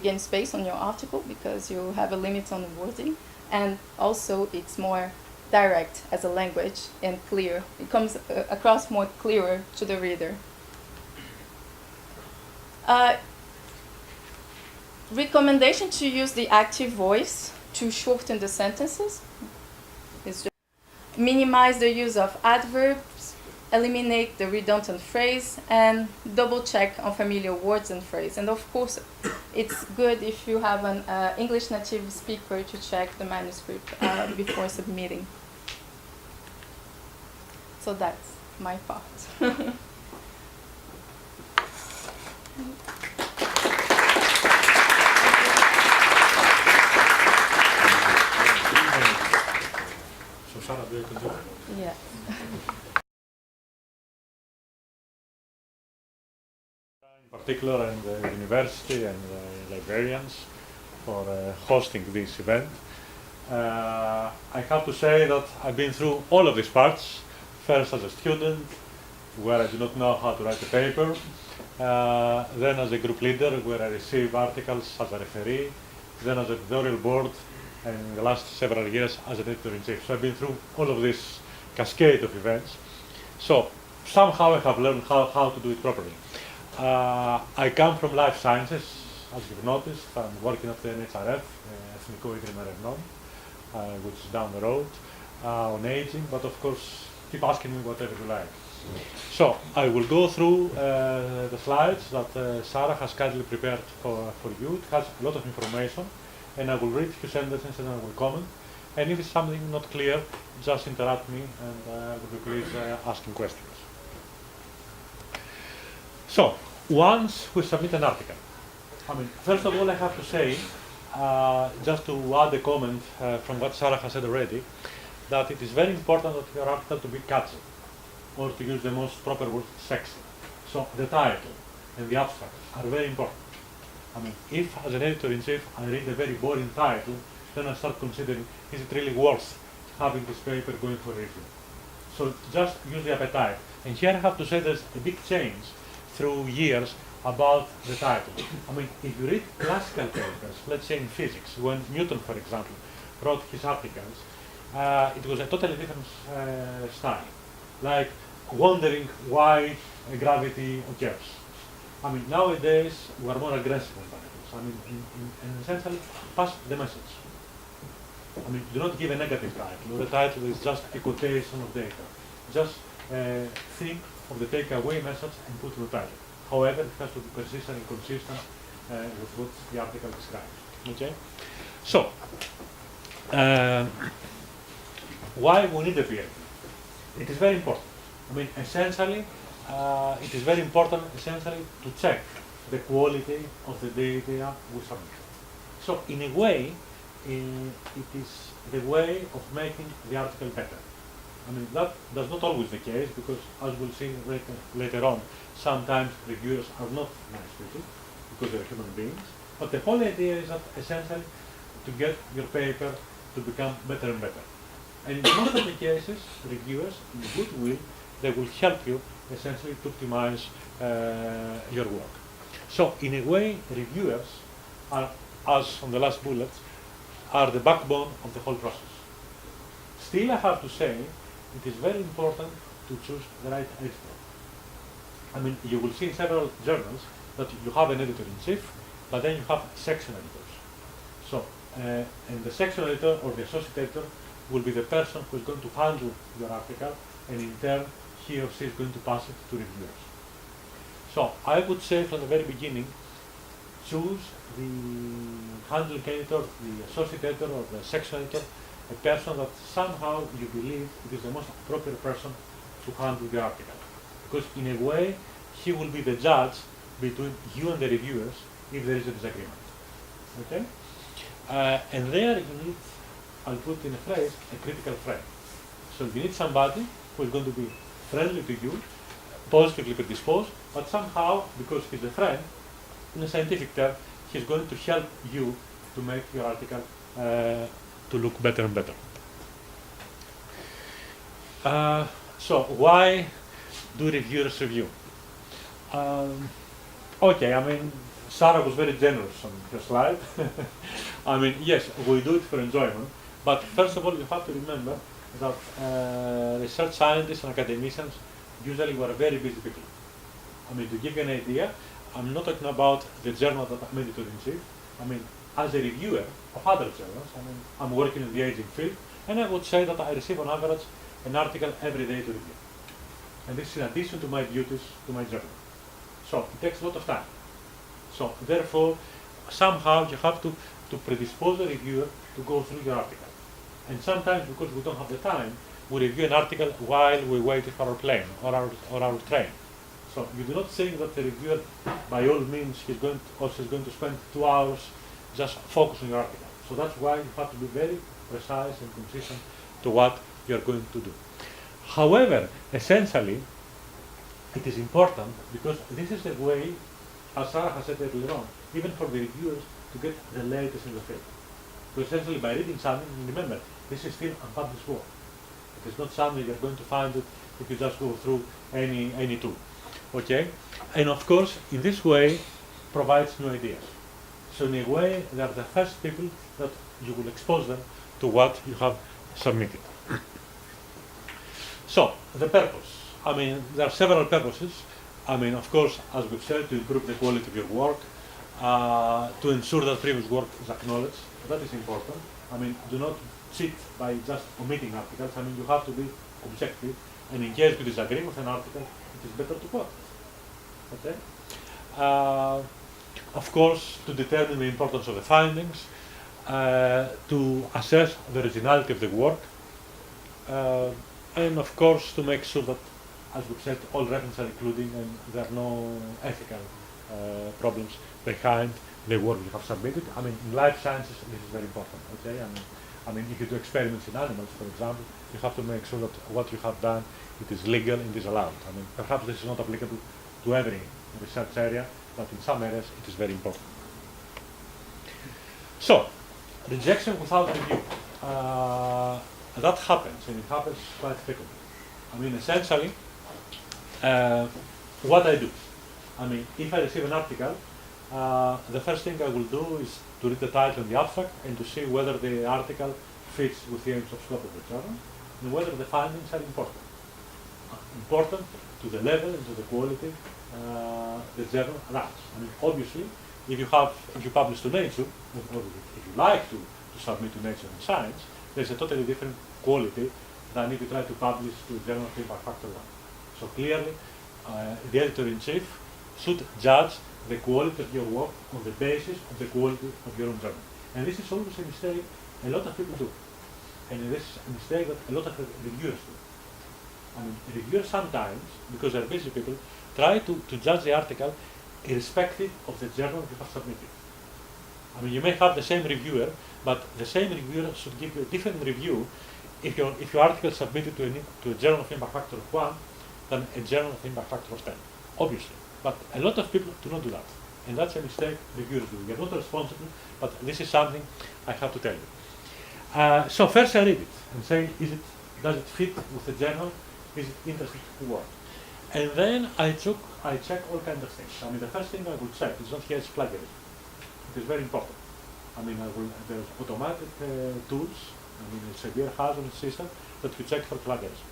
gain space on your article because you have a limit on the wording, and also it's more direct as a language and clear. It comes across more clearer to the reader. Recommendation to use the active voice to shorten the sentences. Is just minimize the use of adverbs, eliminate the redundant phrase, and double check on familiar words and phrases. And of course, it's good if you have an English native speaker to check the manuscript before submitting. So that's my part. In particular, and the university and the librarians for hosting this event. I have to say that I've been through all of these parts, first as a student, where I do not know how to write a paper, then as a group leader, where I receive articles as a referee, then as a editorial board, and in the last several years as an editor-in-chief. So I've been through all of this cascade of events. So somehow I have learned how to do it properly. I come from life sciences, as you've noticed. I'm working at the NHRF, NKUA, which is down the road, on aging, but of course, keep asking me whatever you like. So I will go through the slides that Sarah has kindly prepared for you. It has a lot of information, and I will read a few sentences and I will comment. And if it's something not clear, just interrupt me and I will be pleased asking questions. So, once we submit an article, first of all I have to say, just to add a comment from what Sarah has said already, that it is very important that your article to be catchy, or to use the most proper word, sexy. So the title and the abstract are very important. If as an editor-in-chief I read a very boring title, then I start considering, is it really worth having this paper going for review? So just use the appetite. And here I have to say there's a big change through years about the title. If you read classical papers, let's say in physics, when Newton, for example, wrote his articles, it was a totally different style, like wondering why gravity occurs. Nowadays we are more aggressive on titles. In essentially, pass the message. Do not give a negative title, or the title is just a quotation of data. Just think of the takeaway message and put in the title. However, it has to be persistent and consistent with what the article describes. Okay? So, why we need a peer review? It is very important. Essentially, it is very important essentially to check the quality of the data we submit. So, in a way, it is the way of making the article better. That does not always the case, because as we'll see later on, sometimes reviewers are not nice people, because they're human beings. But the whole idea is that essentially to get your paper to become better and better. And in most of the cases, reviewers, in goodwill, they will help you essentially to optimize your work. So in a way, reviewers are, as on the last bullet, are the backbone of the whole process. Still, I have to say, it is very important to choose the right editor. You will see in several journals that you have an editor-in-chief, but then you have section editors. So, and the section editor or the associate editor will be the person who is going to handle your article, and in turn, he or she is going to pass it to reviewers. So, I would say from the very beginning, choose the handling editor, the associate editor, or the section editor, a person that somehow you believe it is the most appropriate person to handle the article. Because in a way, he will be the judge between you and the reviewers if there is a disagreement. Okay? And there you need, I'll put in a phrase, a critical friend. So you need somebody who is going to be friendly to you, positively predisposed, but somehow, because he's a friend, in a scientific term, he's going to help you to make your article to look better and better. So why do reviewers review? Okay, Sarah was very generous on her slide. Yes, we do it for enjoyment, but first of all, you have to remember that research scientists and academicians usually were very busy people. To give you an idea, I'm not talking about the journal that I'm editor-in-chief. As a reviewer of other journals, I'm working in the aging field, and I would say that I receive on average an article every day to review. And this is in addition to my duties to my journal. So it takes a lot of time. So therefore, somehow you have to predispose the reviewer to go through your article. And sometimes, because we don't have the time, we review an article while we wait for our plane or our train. So you do not think that the reviewer, by all means, she's going to spend 2 hours just focus on your article. So that's why you have to be very precise and consistent to what you're going to do. However, essentially, it is important because this is the way as Sarah has said earlier on, even for the reviewers to get the latest in the field. So essentially by reading something, remember, this is still unpublished work. It is not something you're going to find it if you just go through any tool. Okay? And of course, in this way, provides new ideas. So in a way, they are the first people that you will expose them to what you have submitted. So, the purpose. I mean, there are several purposes. I mean, of course, as we've said, to improve the quality of your work, to ensure that previous work is acknowledged. That is important. I mean, do not cheat by just omitting articles. I mean, you have to be objective, and in case you disagree with an article, it is better to quote. Okay? Of course, to determine the importance of the findings, to assess the originality of the work, and of course to make sure that, as we've said, all references are including and there are no ethical problems behind the work you have submitted. I mean, in life sciences, this is very important. Okay, I mean, if you do experiments in animals, for example, you have to make sure that what you have done it is legal and is allowed. I mean, perhaps this is not applicable to every research area, but in some areas it is very important. So, rejection without review. That happens, and it happens quite frequently. I mean, essentially, what I do. I mean, if I receive an article, the first thing I will do is to read the title and the abstract and to see whether the article fits with the aims of scope of the journal and whether the findings are important. Important to the level and to the quality the journal runs. I mean, obviously, if you publish to Nature, or if you like to submit to Nature and Science, there's a totally different quality than if you try to publish to a journal of impact factor 1. So clearly, the editor-in-chief should judge the quality of your work on the basis of the quality of your own journal. And this is always a mistake a lot of people do. And this is a mistake that a lot of reviewers do. I mean, reviewers sometimes, because they're busy people, try to judge the article irrespective of the journal you have submitted. I mean, you may have the same reviewer, but the same reviewer should give you a different review if your article is submitted to a journal of impact factor of 1 than a journal of impact factor of 10, obviously. But a lot of people do not do that. And that's a mistake reviewers do. You're not responsible, but this is something I have to tell you. So first I read it and say, does it fit with the journal? Is it interesting to work? And then I check all kinds of things. I mean, the first thing I will check is not here is plagiarism. It is very important. I mean, there's automatic tools. I mean, Elsevier has on its system that you check for plagiarism.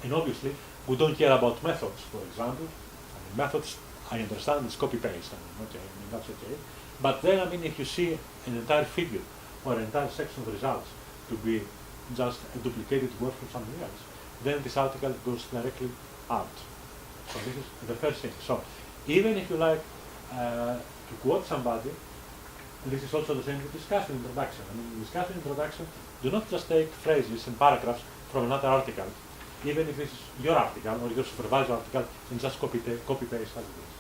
And obviously, we don't care about methods, for example. I mean, methods, I understand, it's copy-paste. I mean, okay, I mean, that's okay. But then, I mean, if you see an entire figure or an entire section of results to be just a duplicated work from something else, then this article goes directly out. So this is the first thing. So even if you like to quote somebody, this is also the same with discussion introduction. I mean, in discussion introduction, do not just take phrases and paragraphs from another article, even if this is your article or your supervisor article, and just copy-paste as it is.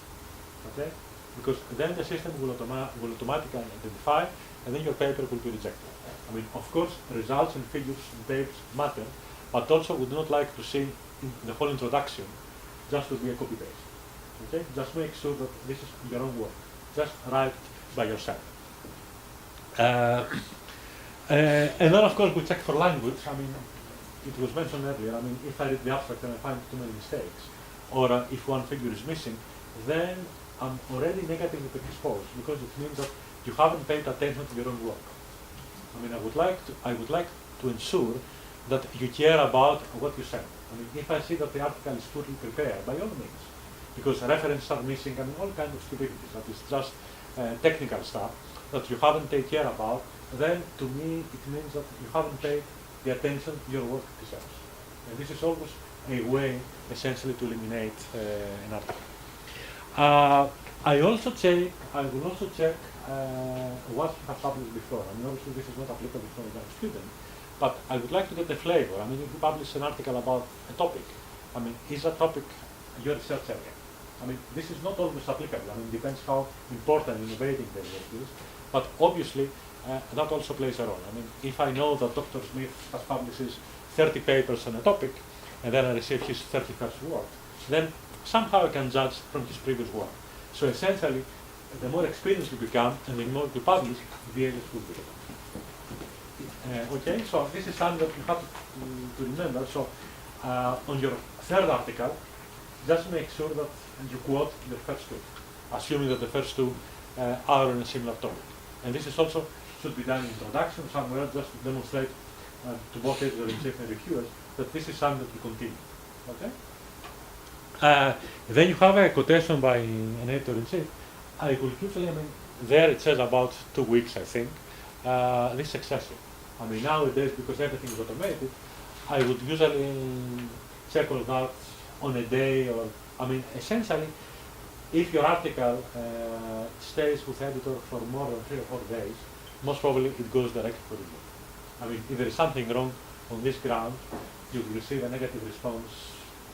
Okay? Because then the system will automatically identify, and then your paper will be rejected. I mean, of course, results and figures and tapes matter, but also we do not like to see the whole introduction just to be a copy-paste. Okay? Just make sure that this is your own work. Just write by yourself. And then, of course, we check for language. I mean, it was mentioned earlier. I mean, if I read the abstract and I find too many mistakes, or if one figure is missing, then I'm already negatively predisposed because it means that you haven't paid attention to your own work. I mean, I would like to ensure that you care about what you send. I mean, if I see that the article is poorly prepared, by all means, because references are missing, I mean, all kinds of stupidities, that is just technical stuff that you haven't taken care about, then to me it means that you haven't paid the attention your work deserves. And this is always a way, essentially, to eliminate an article. I will also check what you have published before. I mean, obviously this is not applicable for a young student, but I would like to get the flavor. I mean, if you publish an article about a topic, I mean, is that topic your research area? I mean, this is not always applicable. I mean, it depends how important and innovative the work is, but obviously that also plays a role. I mean, if I know that Dr. Smith has publishes 30 papers on a topic, and then I receive his 31st work, then somehow I can judge from his previous work So essentially, the more experienced you become and the more you publish, the earlier will be. Okay, so this is something that you have to remember. So on your third article, just make sure that you quote the first two, assuming that the first two are on a similar topic. And this is also should be done in introduction somewhere, just to demonstrate to both editor-in-chief and reviewers that this is something that will continue. Okay. Then you have a quotation by an editor-in-chief. I will usually, there it says about 2 weeks, I think. This is excessive. Nowadays, because everything is automated, I would usually check all that on a day, or, essentially, if your article stays with editor for more than 3 or 4 days, most probably it goes directly for review. If there is something wrong on this ground, you will receive a negative response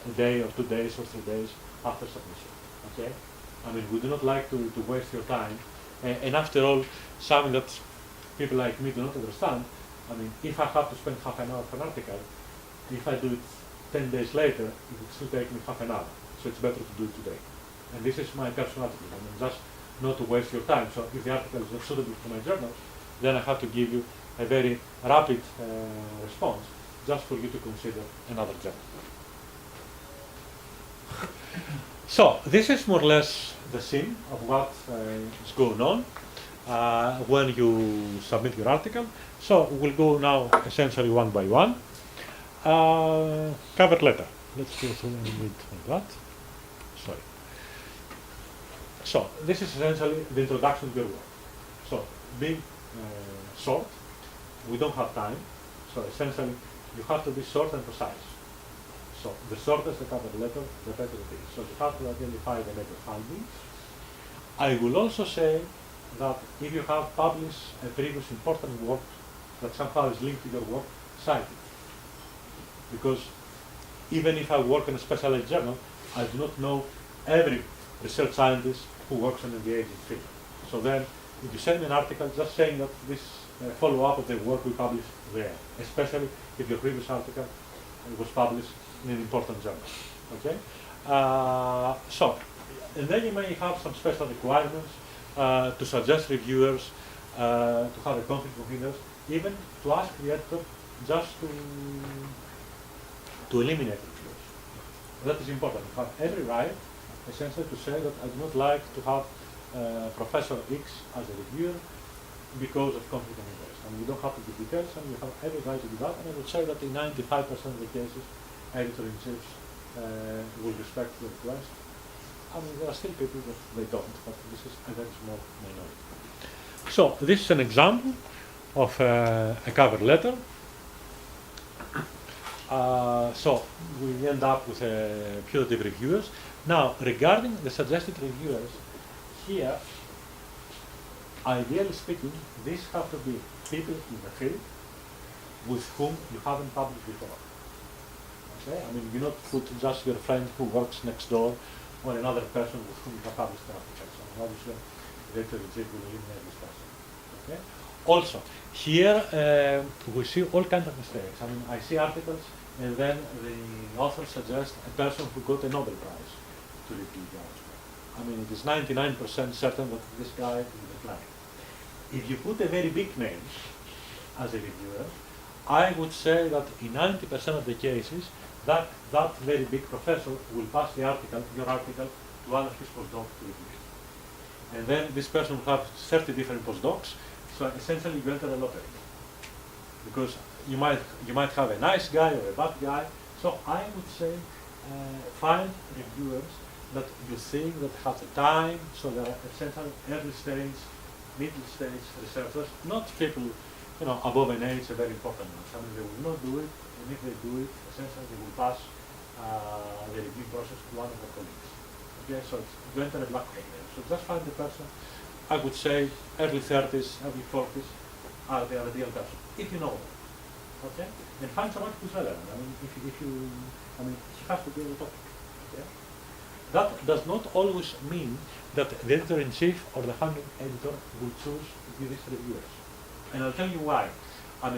a day or 2 days or 3 days after submission. Okay? We do not like to waste your time. And after all, something that people like me do not understand, if I have to spend half an hour for an article, if I do it 10 days later, it would still take me half an hour. So it's better to do it today. And this is my personal attitude. Just not to waste your time. So if the article is not suitable for my journal, then I have to give you a very rapid response just for you to consider another journal. So this is more or less the scene of what is going on when you submit your article. So we'll go now essentially one by one. Cover letter. Let's go through and read that. Sorry. So this is essentially the introduction to your work. So being short, we don't have time. So essentially, you have to be short and precise. So the shortest the cover letter, the better it is. So you have to identify the major findings. I will also say that if you have published a previous important work that somehow is linked to your work, cite it. Because even if I work in a specialized journal, I do not know every research scientist who works in the aging field. So then, if you send me an article just saying that this follow-up of the work we published there, especially if your previous article was published in an important journal. Okay? And then you may have some special requirements to suggest reviewers, to have a conflict of interest, even to ask the editor just to eliminate reviewers. That is important. You have every right, essentially, to say that I do not like to have Professor X as a reviewer because of conflict of interest. You don't have to give details, and you have every right to do that. And I would say that in 95% of the cases, editor-in-chiefs will respect the request. There are still people that they don't, but this is a very small minority. So this is an example of a cover letter. So we end up with putative reviewers. Now, regarding the suggested reviewers, here, ideally speaking, these have to be people in the field with whom you haven't published before. Okay? You not put just your friend who works next door or another person with whom you have published an article. So obviously, the editor-in-chief will eliminate this person. Okay? Also, here we see all kinds of mistakes. I see articles, and then the author suggests a person who got a Nobel Prize to review the article. It is 99% certain that this guy is the client. If you put a very big name as a reviewer, I would say that in 90% of the cases, that very big professor will pass your article to one of his postdocs to review it. And then this person will have 30 different postdocs, so essentially you enter a lottery. Because you might have a nice guy or a bad guy, so I would say find reviewers that you think that have the time, so they are essentially early stage, middle stage researchers, not people above an age, a very important ones. They will not do it, and if they do it, essentially they will pass the review process to one of their colleagues. Okay, so you enter a black hole there. So just find the person, I would say early 30s, early 40s are the ideal person, if you know them. Okay? And find someone who's relevant. He has to be on the topic. Okay? That does not always mean that the editor-in-chief or the handling editor will choose to be these reviewers. And I'll tell you why.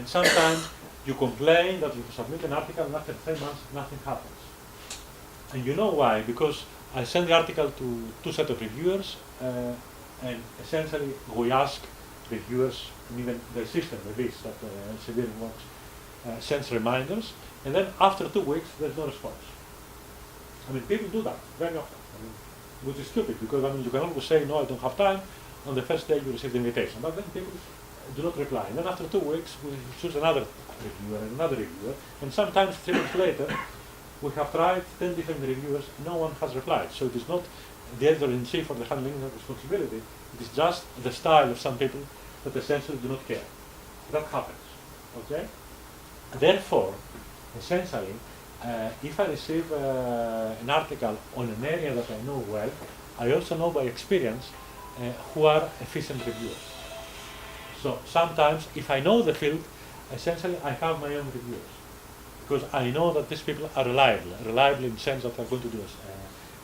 Sometimes you complain that you submit an article and after 3 months nothing happens. And you know why? Because I send the article to two sets of reviewers, and essentially we ask reviewers, and even the system, the list that Elsevier works, sends reminders, and then after 2 weeks there's no response. I mean, people do that very often, which is stupid, because you can always say, no, I don't have time. On the first day you receive the invitation, but then people do not reply. And then after 2 weeks we choose another reviewer and another reviewer, and sometimes 3 months later we have tried 10 different reviewers, no one has replied. So it is not the editor-in-chief or the handling of responsibility, it is just the style of some people that essentially do not care. That happens, okay? Therefore, essentially, if I receive an article on an area that I know well, I also know by experience who are efficient reviewers. So sometimes, if I know the field, essentially I have my own reviewers, because I know that these people are reliable in the sense that they're going to do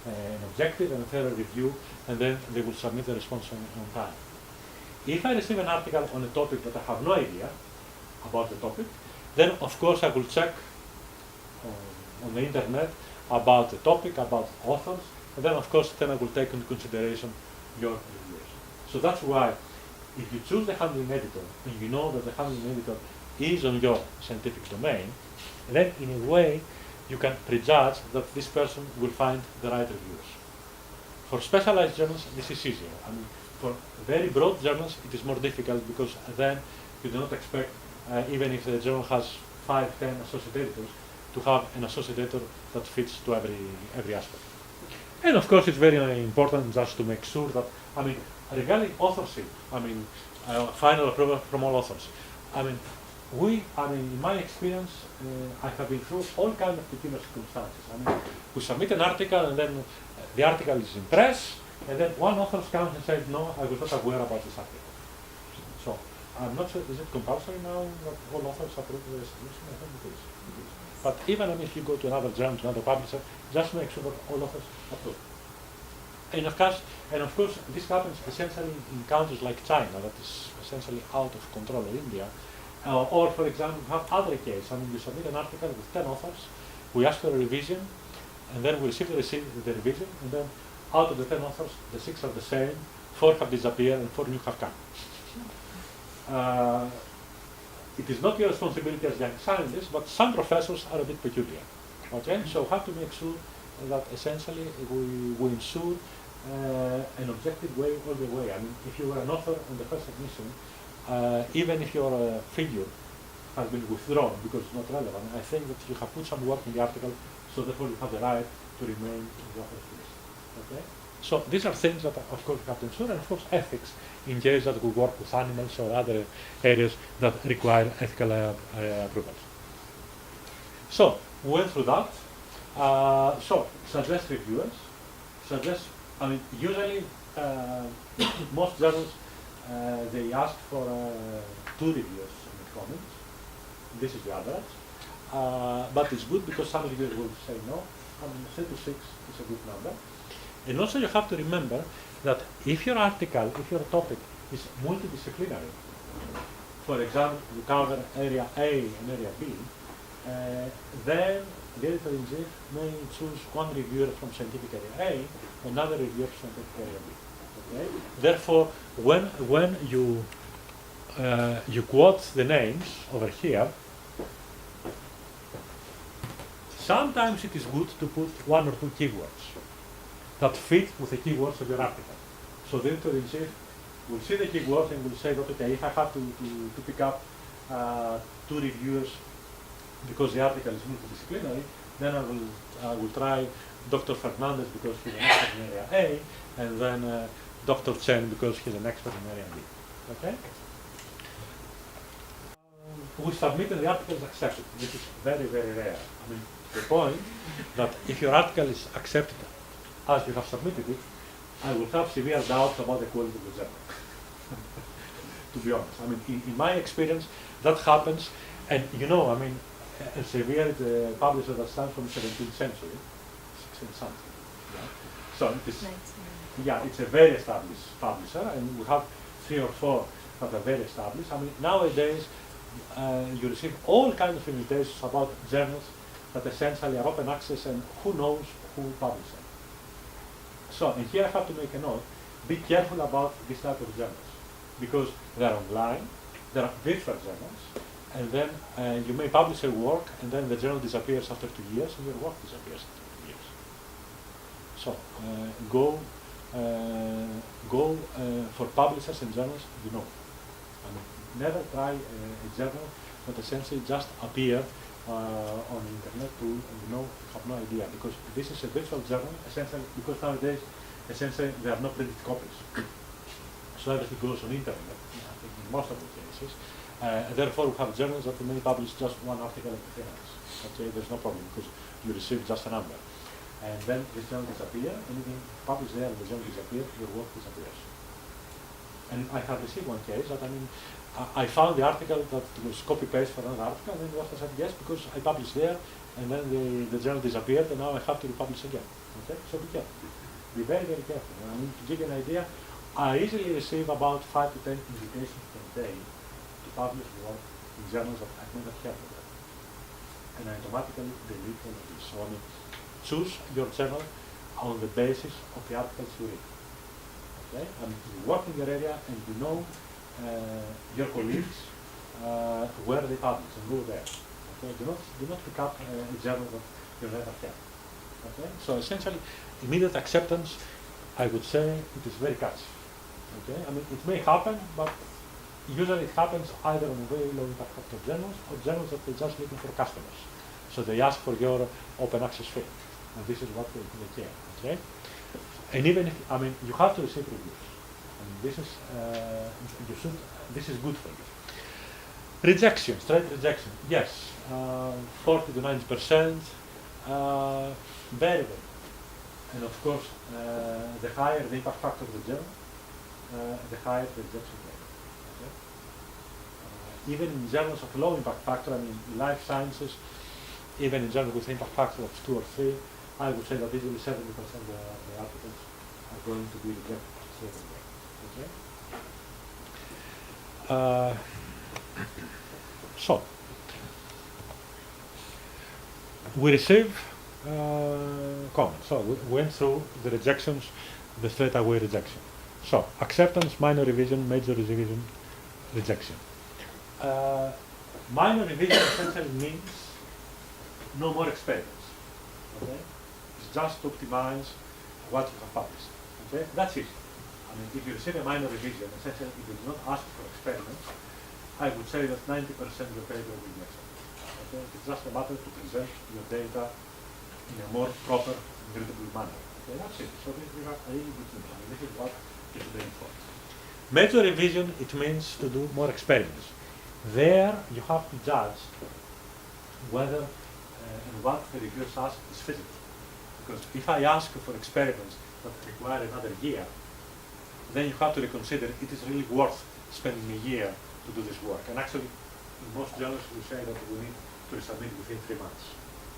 an objective and a thorough review, and then they will submit the response on time. If I receive an article on a topic that I have no idea about the topic, then of course I will check on the internet about the topic, about authors, and then of course then I will take into consideration your reviewers. So that's why if you choose the handling editor and you know that the handling editor is on your scientific domain, then in a way you can prejudge that this person will find the right reviewers. For specialized journals, this is easier. I mean, for very broad journals, it is more difficult, because then you do not expect, even if the journal has 5, 10 associate editors, to have an associate editor that fits to every aspect. And of course, it's very important just to make sure that, I mean, regarding authorship, I mean, final approval from all authors. I mean, in my experience, I have been through all kinds of peculiar circumstances. I mean, we submit an article, and then the article is in press, and then one author comes and says, no, I was not aware about this article. So, I'm not sure, is it compulsory now that all authors approve the submission? I think it is. But even if you go to another journal, to another publisher, just make sure that all authors approve. And of course, this happens essentially in countries like China, that is essentially out of control, or India. Or, for example, we have other cases. I mean, you submit an article with 10 authors, we ask for a revision, and then we receive the revision, and then out of the 10 authors, the 6 are the same, 4 have disappeared, and 4 new have come. It is not your responsibility as young scientists, but some professors are a bit peculiar. Okay, so we have to make sure that essentially we ensure an objective way all the way. I mean, if you were an author on the first submission, even if your figure has been withdrawn because it's not relevant, I think that you have put some work in the article, so therefore you have the right to remain in the author's list. Okay? So these are things that, of course, we have to ensure, and of course ethics, in case that we work with animals or other areas that require ethical approvals. So we went through that. So suggest reviewers. Usually most journals they ask for 2 reviewers in the comments. This is the average. But it's good because some reviewers will say no. 3 to 6 is a good number. And also you have to remember that if your article, if your topic is multidisciplinary, for example, you cover area A and area B, then the editor-in-chief may choose one reviewer from scientific area A, another reviewer from scientific area B. Okay? Therefore, when you quote the names over here, sometimes it is good to put 1 or 2 keywords that fit with the keywords of your article. So the editor-in-chief will see the keywords and will say that, okay, if I have to pick up 2 reviewers because the article is multidisciplinary, then I will try Dr. Fernandez because he's an expert in area A, and then Dr. Chen because he's an expert in area B. Okay? We submit and the article is accepted. This is very, very rare. I mean, the point that if your article is accepted as you have submitted it, I will have severe doubts about the quality of the journal. To be honest, I mean, in my experience, that happens, and Elsevier is a publisher that stands from the 17th century, 16th something. Yeah? So it is, it's a very established publisher, and we have 3 or 4 that are very established. I mean, nowadays you receive all kinds of invitations about journals that essentially are open access, and who knows who publishes them. So, and here I have to make a note, be careful about this type of journals, because they're online, there are virtual journals, and then you may publish a work, and then the journal disappears after 2 years, and your work disappears after 2 years. So, go for publishers and journals you know. I mean, never try a journal that essentially just appear on the internet to have no idea, because this is a virtual journal essentially, because nowadays essentially there are no printed copies, so everything goes on internet in most of the cases. Therefore, we have journals that may publish just one article at a time. Okay, there's no problem because you receive just a number, and then this journal disappears. Anything published there, the journal disappears, your work disappears. And I have received one case that I found the article that was copy-paste for another article, and then the author said yes because I published there, and then the journal disappeared, and now I have to republish again. Okay, so be careful. Be very, very careful. I mean, to give you an idea, I easily receive about 5 to 10 invitations per day to publish work in journals that I've never heard of, and I automatically delete all of this. So I mean, choose your journal on the basis of the articles you read. Okay, and you work in your area and you know your colleagues where they publish and go there. Okay, do not pick up a journal that you never heard. Okay, so essentially, immediate acceptance, I would say, it is very catchy. Okay, I mean, it may happen, but usually it happens either on very low impact factor journals or journals that they're just looking for customers. So they ask for your open access fee, and this is what they care. Okay, and even if, I mean, you have to receive reviews, and this is this is good for you. Rejection, straight rejection, yes, 40 to 90%, very good. And of course, the higher the impact factor of the journal, the higher the rejection rate. Okay? Even in journals of low impact factor, I mean life sciences, even in journals with impact factor of 2 or 3, I would say that easily 70% of the articles are going to be rejected straight away. Okay? So, we receive comments. So we went through the rejections, the straight away rejection. So, acceptance, minor revision, major revision, rejection. Minor revision essentially means no more experiments. Okay? It's just to optimize what you have published. Okay? That's it. I mean, if you receive a minor revision, essentially if you do not ask for experiments, I would say that 90% of your paper will be accepted. Okay? It's just a matter to present your data in a more proper, readable manner. Okay? That's it. So this is a really good thing. I mean, this is what you should aim for. Major revision, it means to do more experiments. There you have to judge whether and what the reviewers ask is feasible. Because if I ask for experiments that require another year, then you have to reconsider it is really worth spending a year to do this work. And actually, in most journals, we say that we need to resubmit within 3 months,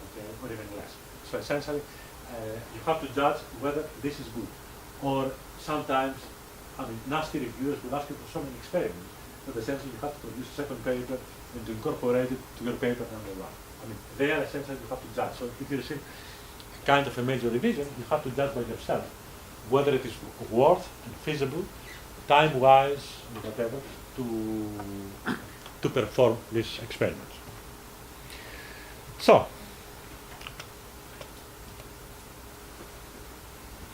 okay, or even less. So essentially, you have to judge whether this is good. Or sometimes, I mean, nasty reviewers will ask you for so many experiments that essentially you have to produce a second paper and to incorporate it to your paper number 1. I mean, there essentially you have to judge. So if you receive kind of a major revision, you have to judge by yourself whether it is worth and feasible, time-wise, whatever, to perform this experiment. So,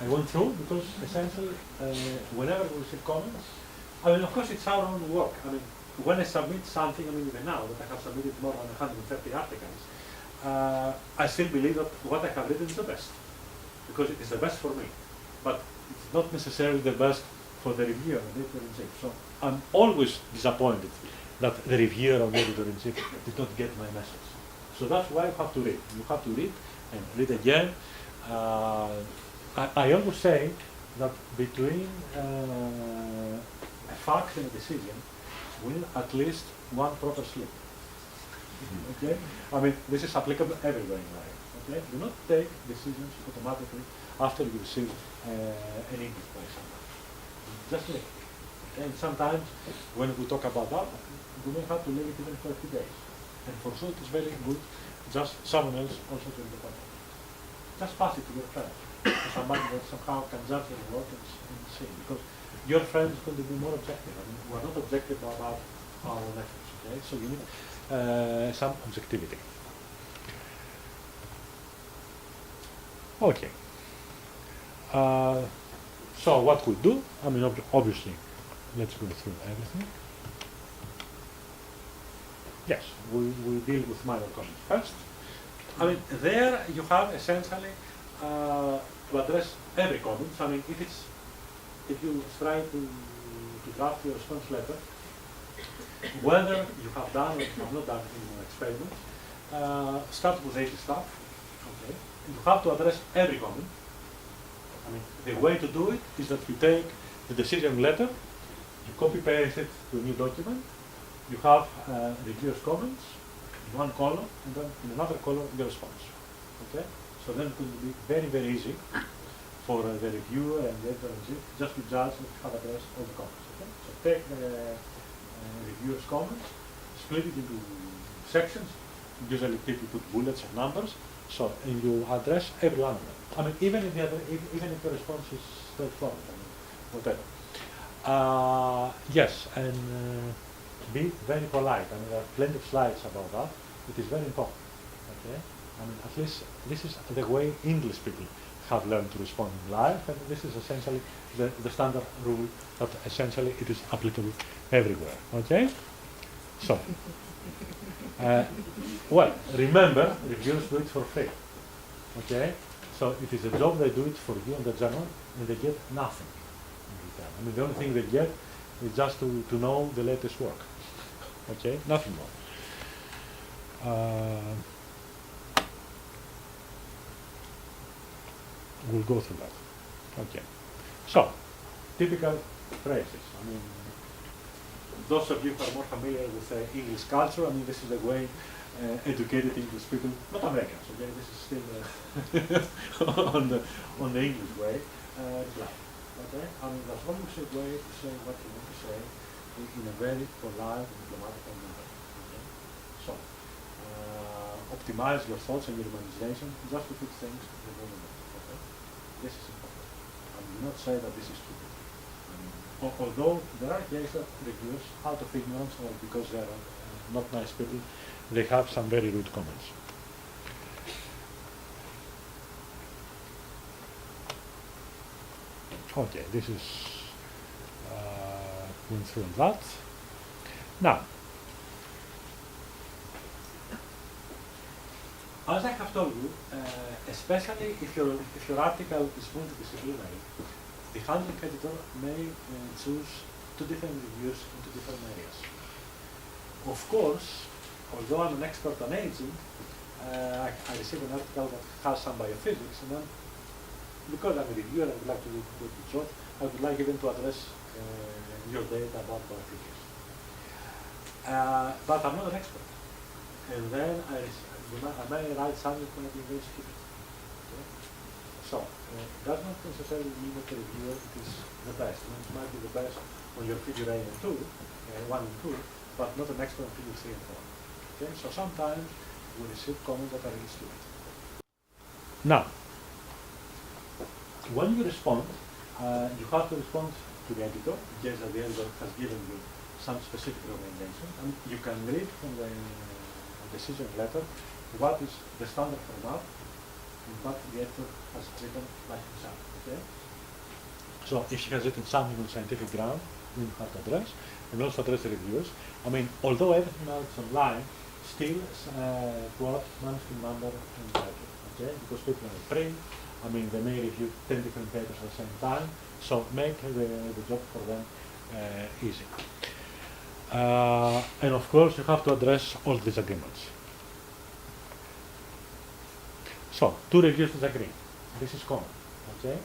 I went through because essentially, whenever we receive comments, I mean, of course, it's our own work. I mean, when I submit something, I mean, even now that I have submitted more than 130 articles, I still believe that what I have written is the best, because it is the best for me. But it's not necessarily the best for the reviewer and editor-in-chief. So I'm always disappointed that the reviewer or the editor-in-chief did not get my message. So that's why you have to read. You have to read and read again. I always say that between a fact and a decision, we need at least one proper slip. Okay? I mean, this is applicable everywhere in life. Okay? Do not take decisions automatically after you receive an input by someone. Just leave it. Okay? And sometimes, when we talk about that, we may have to leave it even for a few days. And for sure, it is very good just someone else also to interpret. Just pass it to your friend. somebody that somehow can judge your work and see. Because your friend is going to be more objective. I mean, we're not objective about our methods, okay? So you need some objectivity. Okay. So what we do, I mean, obviously, let's go through everything. Yes, we deal with minor comments first. I mean, there you have essentially to address every comment. I mean, if you try to draft your response letter, whether you have done or you have not done in your experiment, start with 80 stuff. Okay, you have to address every comment. I mean, the way to do it is that you take the decision letter, you copy paste it to a new document. You have reviewer's comments in one column, and then in another column your response. Okay, so then it will be very, very easy for the reviewer and the editor just to judge if you have addressed all the comments. Okay, so take the reviewer's comments, split it into sections. Usually people put bullets and numbers, so and you address every one of them. I mean, even if the response is straightforward, I mean, whatever. Yes, and be very polite. I mean, there are plenty of slides about that. It is very important. Okay, I mean, at least this is the way English people have learned to respond in life, and this is essentially the standard rule that essentially it is applicable everywhere. Okay, so well, remember, reviewers do it for free. Okay, so it is a job they do it for you and the journal, and they get nothing in return. I mean, the only thing they get is just to know the latest work. Okay, nothing more. We'll go through that. Okay, so typical phrases. I mean, those of you who are more familiar with English culture, I mean, this is the way educated English people, not Americans, okay, this is still on the English way, like, okay? I mean, there's always a way to say what you want to say in a very polite and diplomatic manner, okay? So, optimize your thoughts and your imagination just to fit things in the moment, okay? This is important. I do not say that this is stupid. Although there are cases of reviewers out of ignorance or because they are not nice people, they have some very rude comments. Okay, this is going through that. Now, as I have told you, especially if your article is going to be disciplinary, the handling editor may choose two different reviewers in two different areas. Of course, although I'm an expert on aging, I receive an article that has some biophysics, and then because I'm a reviewer and would like to do a good job, I would like even to address your data about biophysics. But I'm not an expert. And then I may write something that might be very stupid. Okay? So, it does not necessarily mean that the reviewer is the best. I mean, it might be the best on your figure A and 2, 1 and 2, but not an expert on figure 3 and 4. Okay? So sometimes we receive comments that are really stupid. Now, when you respond, you have to respond to the editor, in case that the editor has given you some specific recommendation, and you can read from the decision letter what is the standard format and what the editor has written by himself. Okay? So if she has written something on scientific ground, you have to address, and also address the reviewers. I mean, although everything else is online, still quote manuscript number and title. Okay? Because people are print. I mean, they may review 10 different papers at the same time, so make the job for them easy. And of course, you have to address all disagreements. So, two reviewers disagree. This is common. Okay.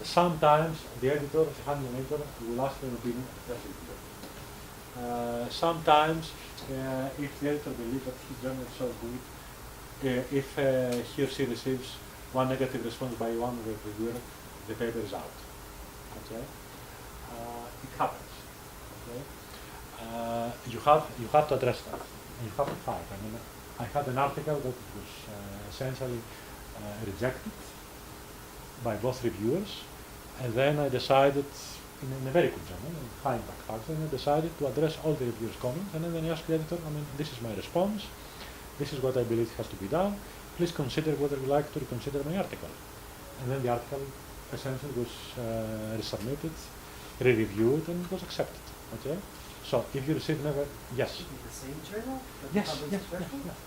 Sometimes the editor, the handling editor, will ask for an opinion of the reviewer. Sometimes, if the editor believes that his journal is so good, if he or she receives one negative response by one of the reviewer, the paper is out. Okay, it happens. Okay, you have to address that. And you have to fight. I mean, I had an article that was essentially rejected by both reviewers, and then I decided, in a very good journal, in high impact factor, and I decided to address all the reviewers' comments, and then I asked the editor, this is my response, this is what I believe has to be done, please consider whether you like to reconsider my article. And then the article essentially was resubmitted, re-reviewed, and it was accepted. Okay? So if you receive never, yes. Is it the same journal? Yes, yes, yes, yes.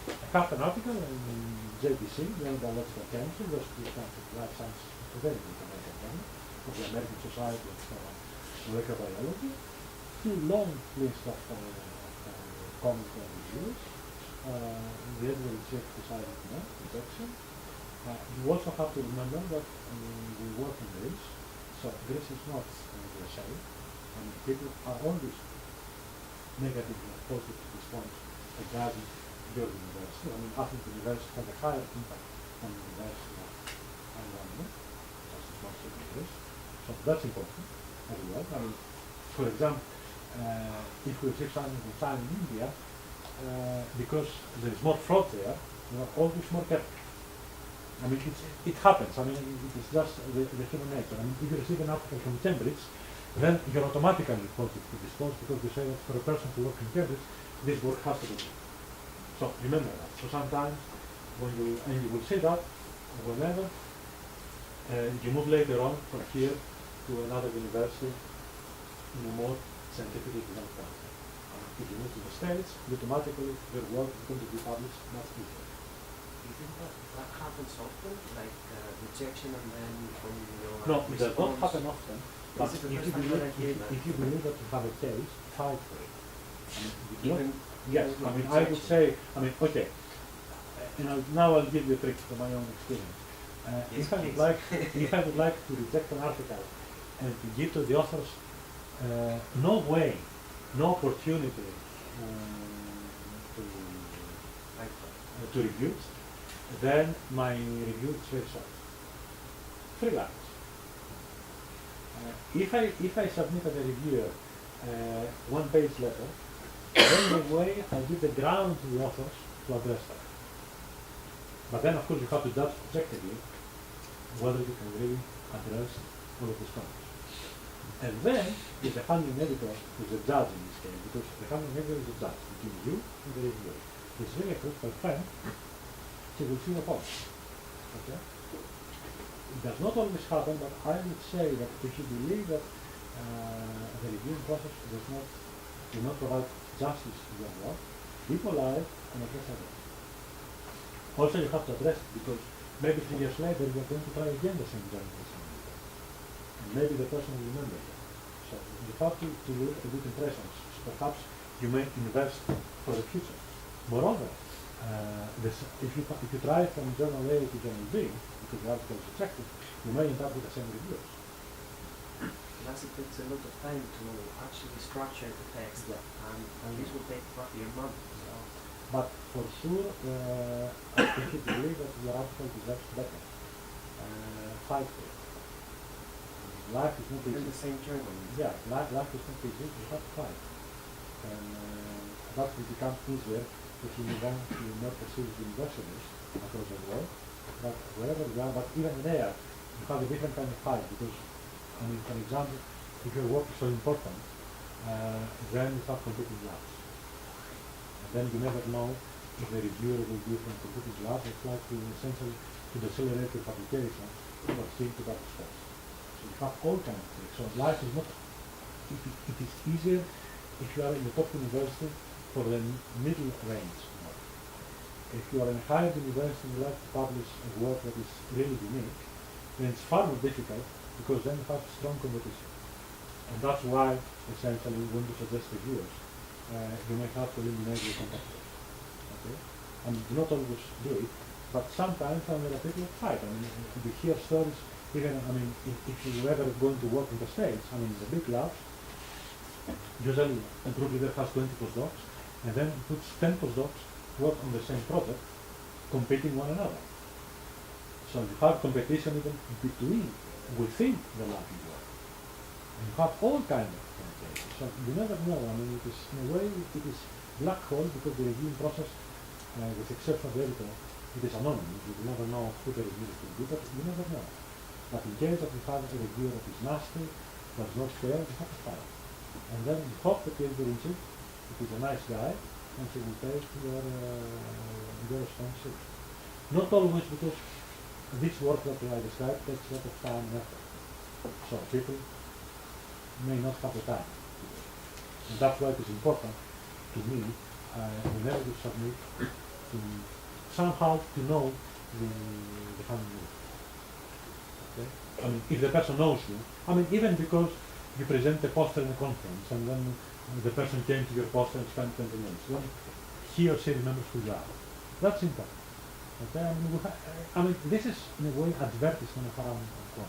I have an article in JBC, Journal of Biological Chemistry, University of Life Sciences, a very good American journal, of the American Society of Molecular Biology, long list of comments and reviews. The editor decided no, rejection. You also have to remember that we work in Greece, so Greece is not USA, and people are always negative or positive to this point regarding your university. Athens University has a higher impact on the university than London, as is not so in Greece. So that's important as well. For example, if we receive something from China in India, because there is more fraud there, we are always more careful. It happens. It is just the human nature. If you receive an article from Cambridge, then you're automatically positive to this post because you say that for a person who works in Cambridge, this work has to be done. So remember that. So sometimes when you will see that whenever you move later on from here to another university in a more scientifically developed country. If you move to the States, automatically your work is going to be published much easier. Isn't that happens often, like rejection and then from your No, it does not response? happen often. But This is the if first you, time that I hear that. if you believe that you have a case, fight for it. Even Yes, I would say, okay, now I'll give you a trick from my own experience. Yes, if I would please. like, if I would like to reject an article and to give to the authors no way, no opportunity to review it, then my review is very short. 3 lines. If I submit as a reviewer 1-page letter, then in a way I give the ground to the authors to address that. But then of course you have to judge objectively whether you can really address all of these comments. And then there's a handling editor who's a judge in this case, because the handling editor is a judge between you and the reviewer. He's really a critical friend, he will see your point. Okay? It does not always happen, but I would say that if you believe that the reviewing process will not provide justice to your work, be polite and address others. Also you have to address it because maybe 3 years later you are going to try again the same journal. And maybe the person will remember you. So you have to leave a good impressions. Perhaps you may invest for the future. Moreover, if you try from journal A to journal B, because the article is rejected, you may end up with the same reviewers. Plus it takes a lot of time to actually structure the text, and this will take roughly a month. So. But for sure, if you believe that your article deserves better, fight for it. Life is not easy. In the same journal. Yeah, life is not easy, you have to fight. And that will become easier if you move on to more prestigious universities across the world. But wherever you are, but even there, you have a different kind of fight because, for example, if your work is so important, then you have competing labs. And then you never know if the reviewer will be from competing labs. It's like to essentially to decelerate your publication or think to that space. So you have all kinds of things. So life is not, it is easier if you are in the top university for the middle range work. If you are in a higher university and you like to publish a work that is really unique, then it's far more difficult because then you have strong competition. And that's why, essentially, when you suggest reviewers, you may have to eliminate your competitors. Okay? And do not always do it, but sometimes there are people that fight. You hear stories, even, if you ever going to work in the States, the big labs, usually a group leader has 20 postdocs, and then puts 10 postdocs work on the same project, competing one another. So you have competition even within the lab you work. And you have all kinds of cases. So you never know. It is, in a way, it is black hole because the reviewing process, with the exception of the editor, it is anonymous. You will never know who the reviewer will be, but you never know. But in case that you have a reviewer that is nasty, that's not fair, you have to fire. And then you hope that the editor in chief, if he's a nice guy, and he will take your responsibility. Not always, because this work that I described takes a lot of time and effort. So people may not have the time to do it. And that's why it is important to me, whenever you submit, to somehow to know the handling. Okay? I mean, if the person knows you, I mean, even because you present a poster in a conference and then the person came to your poster and spent 20 minutes, then he or she remembers who you are. That's important. Okay? I mean, this is in a way advertisement of our own work.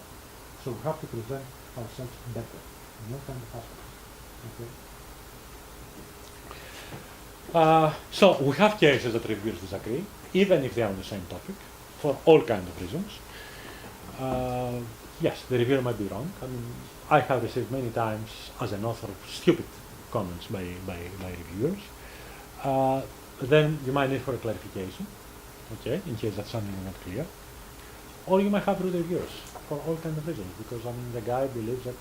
So we have to present ourselves better, not kind of aspects. Okay? So we have cases that reviewers disagree, even if they are on the same topic, for all kinds of reasons. Yes, the reviewer might be wrong. I mean, I have received many times as an author stupid comments by reviewers. Then you might need for a clarification, okay, in case that something is not clear. Or you might have rude reviewers for all kinds of reasons, because I mean the guy believes that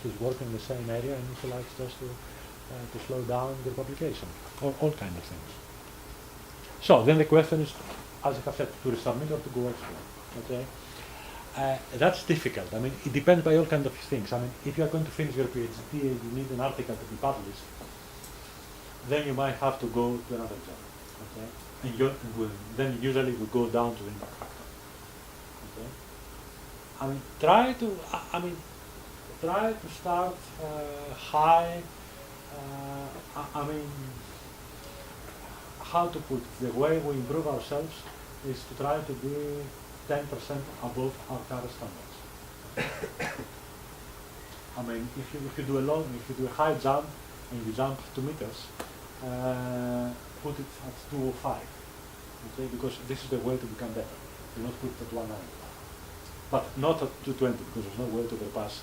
he's working in the same area and he likes just to slow down the publication, or all kinds of things. So then the question is, as I have said, to resubmit or to go elsewhere. Okay, that's difficult. I mean, it depends by all kinds of things. I mean, if you are going to finish your PhD and you need an article to be published, then you might have to go to another job. Okay, and then usually we go down to the impact factor. Okay, I mean, try to start high. I mean, how to put it? The way we improve ourselves is to try to be 10% above our current standards. I mean, if you do a high jump and you jump 2 meters, put it at 205. Okay, because this is the way to become better. Do not put it at 190, but not at 220, because there's no way to overpass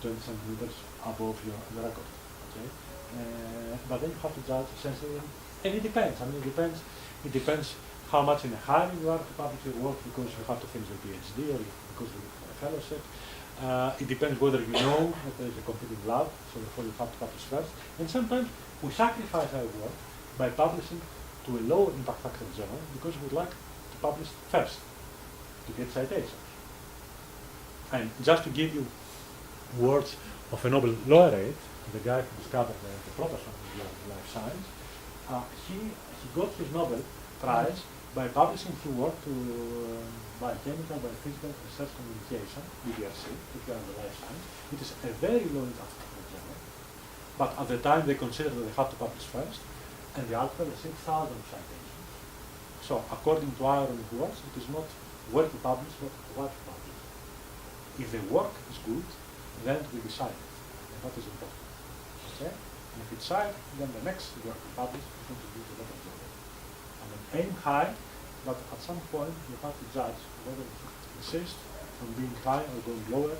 20 centimeters above your record. Okay, but then you have to judge essentially, and it depends. I mean, it depends how much in a hurry you are to publish your work because you have to finish your PhD or because you have a fellowship. It depends whether you know that there is a competing lab, so therefore you have to publish first. And sometimes we sacrifice our work by publishing to a low impact factor journal because we'd like to publish first to get citations. And just to give you words of a Nobel laureate, the guy who discovered the protozoa of life science, he got his Nobel Prize by publishing his work to Biochemical, Biophysical Research Communication, BDRC, if you are in the life science. It is a very low impact factor journal, but at the time they considered that they had to publish first, and the article received thousands of citations. So according to our words, it is not where to publish, but what to publish. If the work is good, then it will be cited, and that is important. Okay? And if it's cited, then the next work you publish is going to be a lot of journal. I mean, aim high, but at some point you have to judge whether you insist on being high or going lower,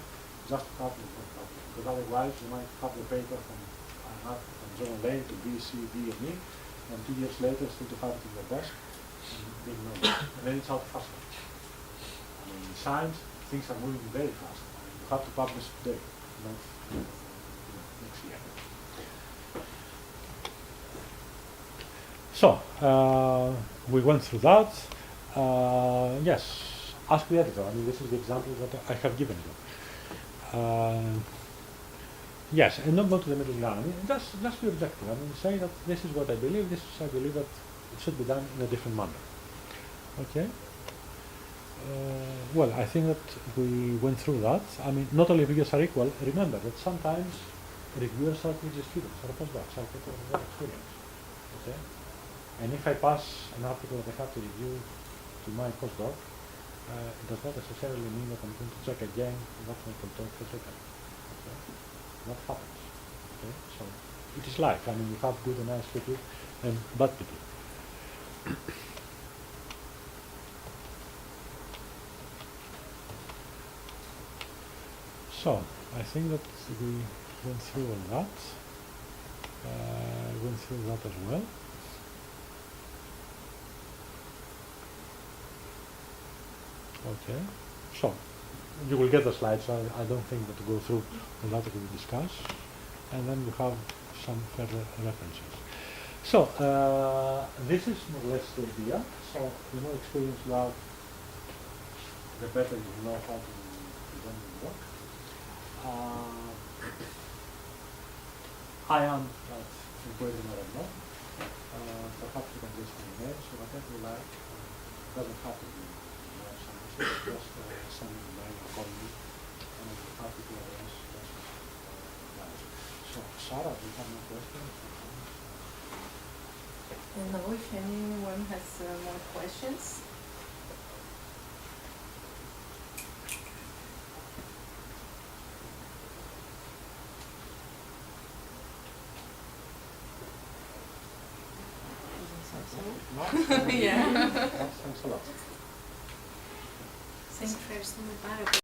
just to have the work published. Because otherwise you might have the paper from journal A to B, C, D, and E, and 2 years later still to have it in your desk, and being known. And then it's out faster. I mean, in science, things are moving very fast. I mean, you have to publish today, not next year. So, we went through that. Yes, ask the editor. I mean, this is the example that I have given you. Yes, and not go to the middle ground. I mean, just be objective. I mean, say that this is what I believe, I believe that it should be done in a different manner. Okay? Well, I think that we went through that. I mean, not all reviewers are equal. Remember that sometimes reviewers are PhD students or postdocs, are people with experience. Okay? And if I pass an article that I have to review to my postdoc, it does not necessarily mean that I'm going to check again what my postdoc has written. Okay? What happens? Okay? So it is life. I mean, you have good and nice people and bad people. So I think that we went through all that. went through that as well. Okay, so you will get the slides. I don't think that to go through on that we will discuss, and then you have some further references. So this is more or less the idea. So the more experience you have, the better you know how to present your work. I am inquiring or not. Perhaps you can list my email, so whatever you like. Doesn't have to be something, just send me an email or call me, and I'll be happy to arrange questions. So Sarah, do you have any questions? No, if anyone has more questions. No? Yeah. Thanks a lot. Ευχαριστούμε πάρα πολύ.